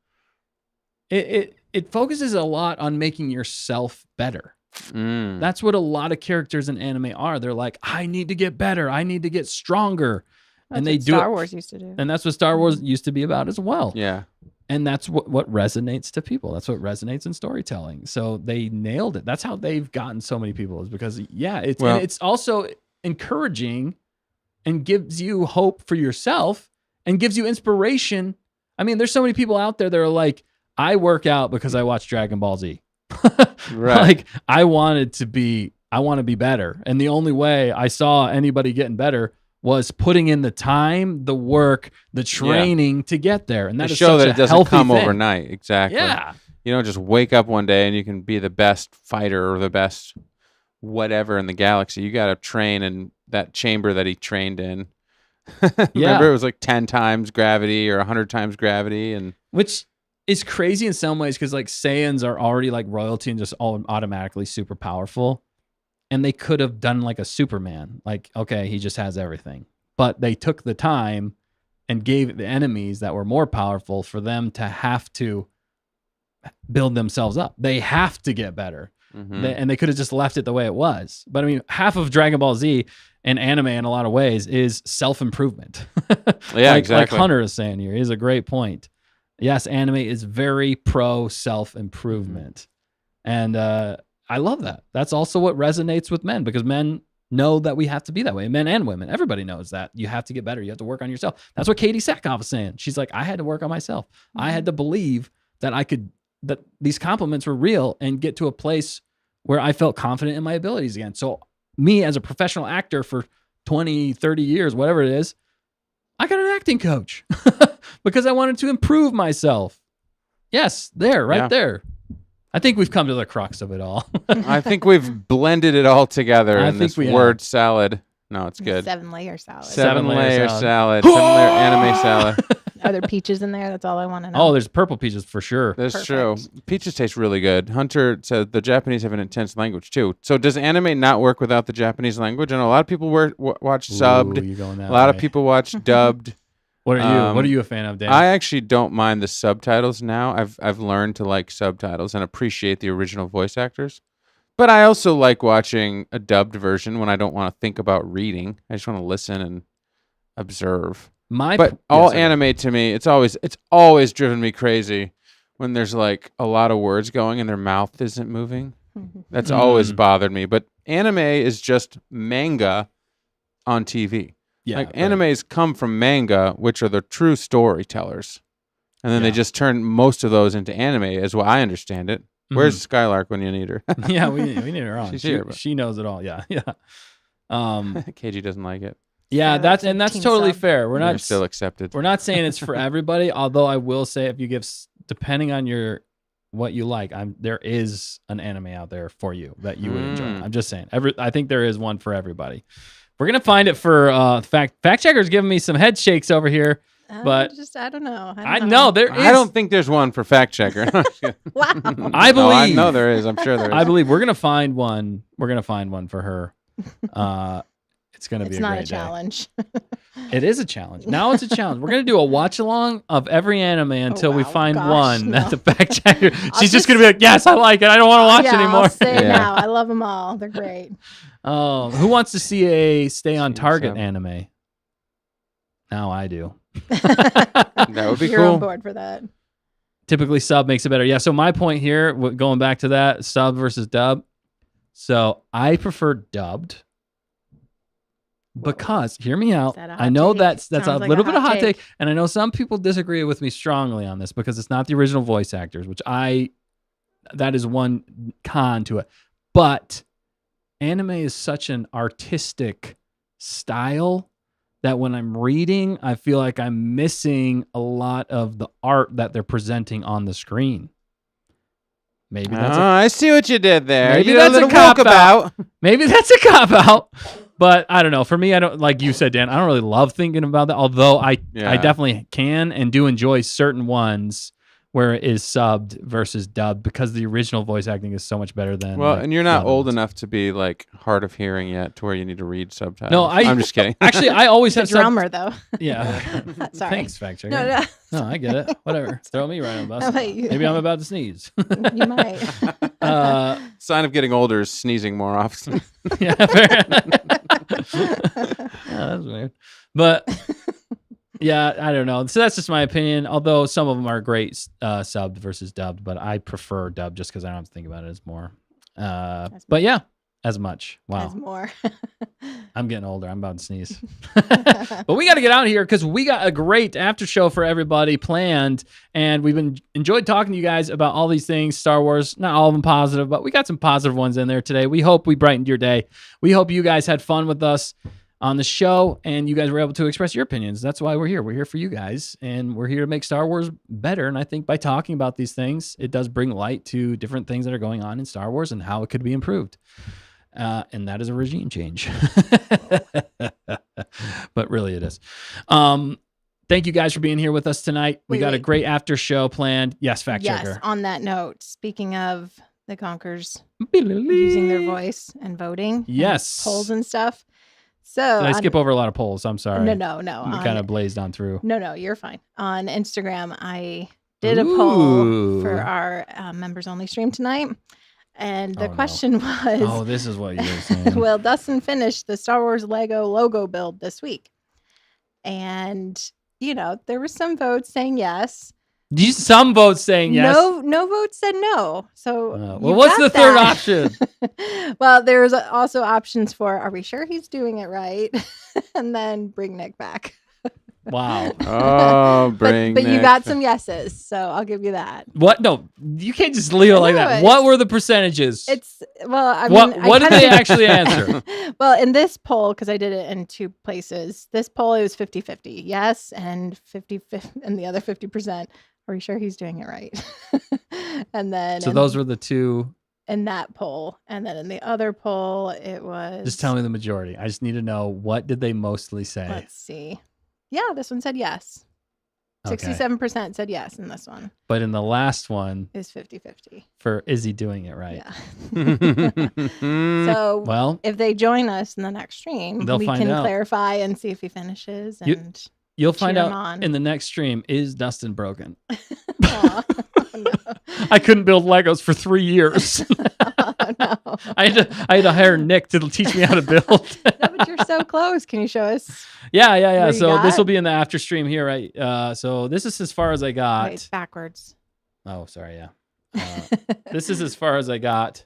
S1: it focuses a lot on making yourself better.
S2: Mm.
S1: That's what a lot of characters in anime are. They're like, I need to get better. I need to get stronger.
S3: That's
S1: and they
S3: what
S1: do
S3: Star
S1: it.
S3: Wars used to do.
S1: And that's what Star Wars used to be about as well.
S2: Yeah.
S1: And that's what resonates to people. That's what resonates in storytelling. So they nailed it. That's how they've gotten so many people, is because, and it's also encouraging and gives you hope for yourself and gives you inspiration. I mean, there's so many people out there that are like, I work out because I watch Dragon Ball Z.
S2: Right.
S1: Like, I want to be better. And the only way I saw anybody getting better was putting in the time, the work, the training to get there. And that
S2: They
S1: is
S2: show
S1: such
S2: that
S1: a
S2: it doesn't
S1: healthy
S2: come
S1: thing.
S2: overnight. Exactly.
S1: Yeah.
S2: You don't just wake up one day and you can be the best fighter or the best whatever in the galaxy. You got to train in that chamber that he trained in. Remember, it was like 10 times gravity or 100 times gravity. And
S1: which is crazy in some ways because like Saiyans are already like royalty and just all automatically super powerful. And they could have done like a Superman. Like, okay, he just has everything. But they took the time and gave the enemies that were more powerful for them to have to build themselves up. They have to get better. And they could have just left it the way it was. But I mean, half of Dragon Ball Z and anime in a lot of ways is self-improvement.
S2: Yeah,
S1: like
S2: exactly.
S1: Hunter is saying here, is a great point. Yes, anime is very pro self-improvement. And I love that. That's also what resonates with men because men know that we have to be that way. Men and women. Everybody knows that. You have to get better. You have to work on yourself. That's what Katee Sackhoff is saying. She's like, I had to work on myself. I had to believe that that these compliments were real and get to a place where I felt confident in my abilities again. So me as a professional actor for 20, 30 years, whatever it is, I got an acting coach because I wanted to improve myself. Yes, there. I think we've come to the crux of it all.
S2: I think we've blended it all together in this word salad. No, it's good.
S3: 7-layer salad.
S2: Seven-layer salad. 7-layer anime salad.
S3: Are there peaches in there? That's all I want to know.
S1: Oh, there's purple peaches for sure.
S2: That's true. Peaches taste really good. Hunter said the Japanese have an intense language too. So does anime not work without the Japanese language? And a lot of people watch subbed. A lot of people watch dubbed.
S1: What are you a fan of, Dan?
S2: I actually don't mind the subtitles now. I've learned to like subtitles and appreciate the original voice actors. But I also like watching a dubbed version when I don't want to think about reading. I just want to listen and observe. Anime to me, it's always driven me crazy when there's like a lot of words going and their mouth isn't moving. That's always bothered me. But anime is just manga on TV.
S1: Yeah,
S2: like animes come from manga, which are the true storytellers. And then they just turn most of those into anime, is what I understand it. Where's Skylark when you need her?
S1: Yeah, we need her on.
S2: She's here, but
S1: she knows it all. Yeah.
S2: KG doesn't like it.
S1: Yeah, that's totally fair. We're
S2: still accepted.
S1: We're not saying it's for everybody, although I will say if you give, depending on what you like, there is an anime out there for you that you would enjoy. I'm just saying. I think there is one for everybody. We're gonna find it for fact checker's giving me some head shakes over here, but
S3: I don't know.
S1: I know there is.
S2: I don't think there's one for fact checker.
S3: Wow.
S1: I believe.
S2: I know there is. I'm sure there is.
S1: I believe we're gonna find one. We're gonna find one for her. It's gonna be.
S3: It's not a challenge.
S1: It is a challenge. Now it's a challenge. We're gonna do a watch along of every anime until we find one that's a fact checker. She's just gonna be like, "Yes, I like it. I don't want to watch anymore."
S3: I'll say it now. I love them all. They're great.
S1: Who wants to see a stay on target anime? Now I do.
S2: That would be
S3: You're
S2: cool.
S3: on board for that.
S1: Typically, sub makes it better. Yeah. So my point here, going back to that, sub versus dub. So I prefer dubbed. Because, hear me out, I know that's a little bit of a hot take, and I know some people disagree with me strongly on this because it's not the original voice actors, that is one con to it. But anime is such an artistic style that when I'm reading, I feel like I'm missing a lot of the art that they're presenting on the screen. Maybe that's
S2: I see what you did there.
S1: Maybe
S2: you
S1: that's a cop
S2: out.
S1: Maybe that's a cop out. But I don't know. For me, I don't, like you said, Dan, I don't really love thinking about that. Although I definitely can and do enjoy certain ones where it is subbed versus dubbed because the original voice acting is so much better than.
S2: Well, and you're not old enough to be like hard of hearing yet to where you need to read subtitles.
S1: No,
S2: I'm just kidding.
S1: Actually, I always have
S3: drummer though.
S1: Yeah.
S3: Sorry.
S1: Thanks, fact checker. No, I get it. Whatever. Throw me right on the bus. Maybe I'm about to sneeze.
S3: You might.
S2: Sign of getting older is sneezing more often.
S1: Yeah, fair. That's weird. But yeah, I don't know. So that's just my opinion. Although some of them are great subbed versus dubbed, but I prefer dubbed just because I don't have to think about it as more. But yeah, as much. Wow.
S3: As more.
S1: I'm getting older. I'm about to sneeze. But we got to get out of here because we got a great after show for everybody planned. And we've enjoyed talking to you guys about all these things, Star Wars. Not all of them positive, but we got some positive ones in there today. We hope we brightened your day. We hope you guys had fun with us. on the show, and you guys were able to express your opinions. That's why we're here. We're here for you guys, and we're here to make Star Wars better. And I think by talking about these things, it does bring light to different things that are going on in Star Wars and how it could be improved. And that is a regime change. But really it is. Thank you guys for being here with us tonight. We got a great after show planned. Yes, fact checker.
S3: Yes, on that note, speaking of the Conkers using their voice and voting.
S1: Yes.
S3: And polls and stuff. So
S1: did I skip over a lot of polls? I'm sorry.
S3: No.
S1: We kind of blazed on through.
S3: No, you're fine. On Instagram, I did a poll for our members only stream tonight. And the question was...
S1: Oh, this is what you were saying.
S3: Will Dustin finish the Star Wars Lego logo build this week? And, there were some votes saying yes.
S1: Some votes saying yes.
S3: No votes said no. So
S1: what's the third option?
S3: Well, there's also options for, are we sure he's doing it right? And then bring Nick back.
S1: Wow.
S2: Oh,
S3: but
S2: Nick.
S3: you got some yeses, so I'll give you that.
S1: What? No, you can't just leave it like that. What were the percentages? What did they actually answer?
S3: Well, in this poll, because I did it in two places, this poll it was 50-50 yes, and 50 and the other 50%. Are you sure he's doing it right? And then
S1: those were the two
S3: in that poll, and then in the other poll, it was
S1: just tell me the majority. I just need to know, what did they mostly say?
S3: Let's see. Yeah, this one said yes. 67% said yes in this one.
S1: But in the last one
S3: is 50-50
S1: for is he doing it right?
S3: Yeah. So
S1: well,
S3: if they join us in the next stream, we can clarify and see if he finishes. And
S1: you'll find out in the next stream, is Dustin broken?
S3: Oh, no.
S1: I couldn't build Legos for 3 years.
S3: No.
S1: I had to hire Nick to teach me how to build.
S3: No, but you're so close. Can you show us?
S1: Yeah. So this will be in the after stream here, right? So this is as far as I got.
S3: Wait, it's backwards.
S1: Oh, sorry. Yeah. This is as far as I got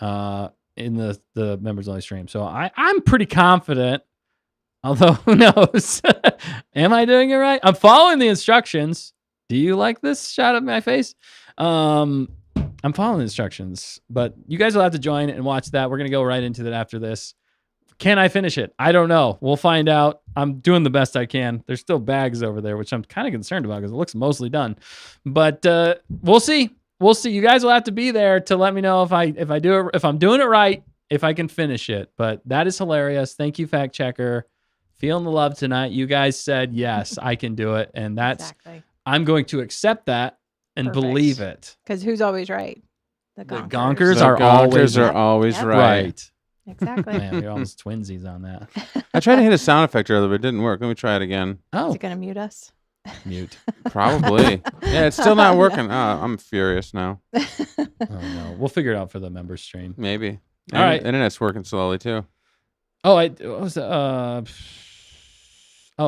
S1: in the members only stream. So I'm pretty confident. Although who knows? Am I doing it right? I'm following the instructions. Do you like this shot of my face? I'm following the instructions, but you guys will have to join and watch that. We're going to go right into that after this. Can I finish it? I don't know. We'll find out. I'm doing the best I can. There's still bags over there, which I'm kind of concerned about because it looks mostly done. But we'll see. We'll see. You guys will have to be there to let me know if I'm doing it right, if I can finish it. But that is hilarious. Thank you, fact checker. Feeling the love tonight. You guys said yes, I can do it, and that's
S3: exactly.
S1: I'm going to accept that and believe it.
S3: Because who's always right? The Gonkers.
S1: The Gonkers are
S2: always
S3: Yep.
S2: right.
S3: Exactly.
S1: Man, we're almost twinsies on that.
S2: I tried to hit a sound effect earlier, but it didn't work. Let me try it again.
S1: Oh,
S3: Is it going to mute us?
S1: mute.
S2: Probably. Yeah, it's still not working. Oh, I'm furious now.
S1: Oh no, we'll figure it out for the members stream.
S2: Maybe.
S1: All right.
S2: Internet's working slowly too.
S1: Oh,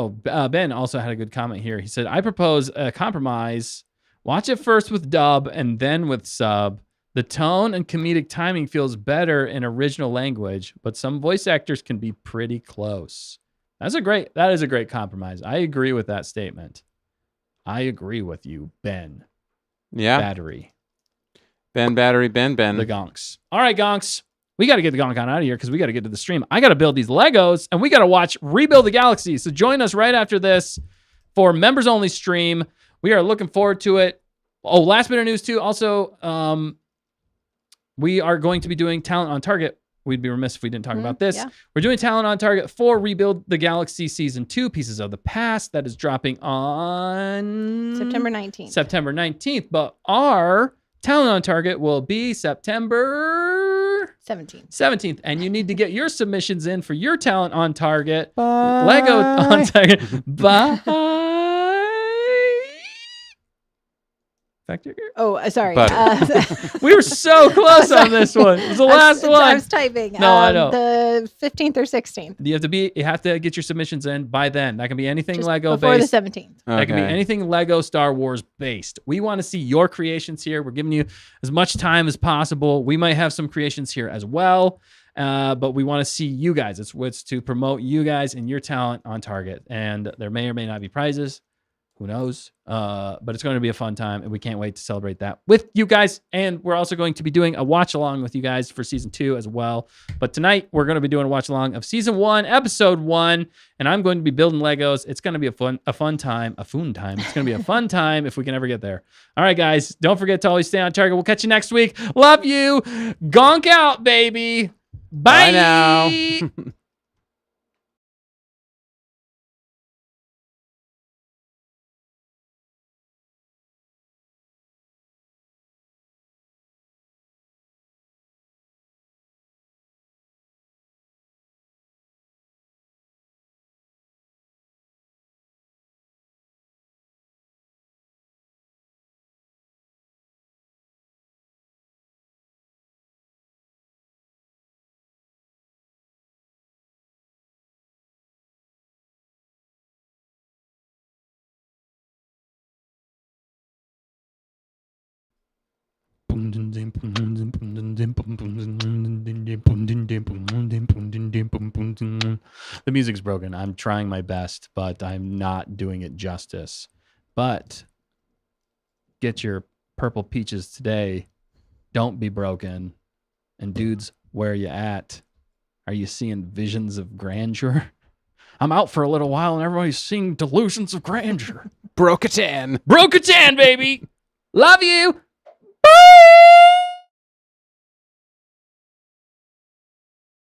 S1: Ben also had a good comment here. He said, I propose a compromise. Watch it first with dub and then with sub. The tone and comedic timing feels better in original language, but some voice actors can be pretty close. That is a great compromise. I agree with that statement. I agree with you, Ben.
S2: Yeah.
S1: Battery.
S2: Ben.
S1: The Gonks. All right, Gonks. We got to get the Gonk on out of here because we got to get to the stream. I got to build these Legos, and we got to watch Rebuild the Galaxy. So join us right after this for members only stream. We are looking forward to it. Oh, last bit of news too. Also, we are going to be doing Talent on Target. We'd be remiss if we didn't talk about this.
S3: Yeah.
S1: We're doing Talent on Target for Rebuild the Galaxy Season 2, Pieces of the Past. That is dropping on
S3: September 19th.
S1: September 19th. But our Talent on Target will be September 17th. And you need to get your submissions in for your Talent on Target. Lego on Target. Bye. Fact checker?
S3: Oh, sorry.
S1: We were so close on this one. It was the last one.
S3: I was typing.
S1: No, I know.
S3: The 15th or 16th.
S1: You have to get your submissions in by then. That can be anything
S3: Just
S1: Lego
S3: before
S1: based.
S3: the 17th.
S1: That can be anything Lego Star Wars based. We want to see your creations here. We're giving you as much time as possible. We might have some creations here as well. But we want to see you guys. It's to promote you guys and your talent on Target. And there may or may not be prizes. Who knows? But it's going to be a fun time, and we can't wait to celebrate that with you guys. And we're also going to be doing a watch along with you guys for season 2 as well. But tonight we're going to be doing a watch along of season 1, episode 1, and I'm going to be building Legos. It's going to be a fun time. It's going to be a fun time if we can ever get there. All right, guys, don't forget to always stay on target. We'll catch you next week. Love you. Gonk out, baby. Bye
S2: now.
S1: The music's broken. I'm trying my best, but I'm not doing it justice. But get your purple peaches today. Don't be broken. And dudes, where are you at? Are you seeing visions of grandeur? I'm out for a little while and everybody's seeing delusions of grandeur.
S2: Bo-Katan.
S1: Bo-Katan, baby. Love you.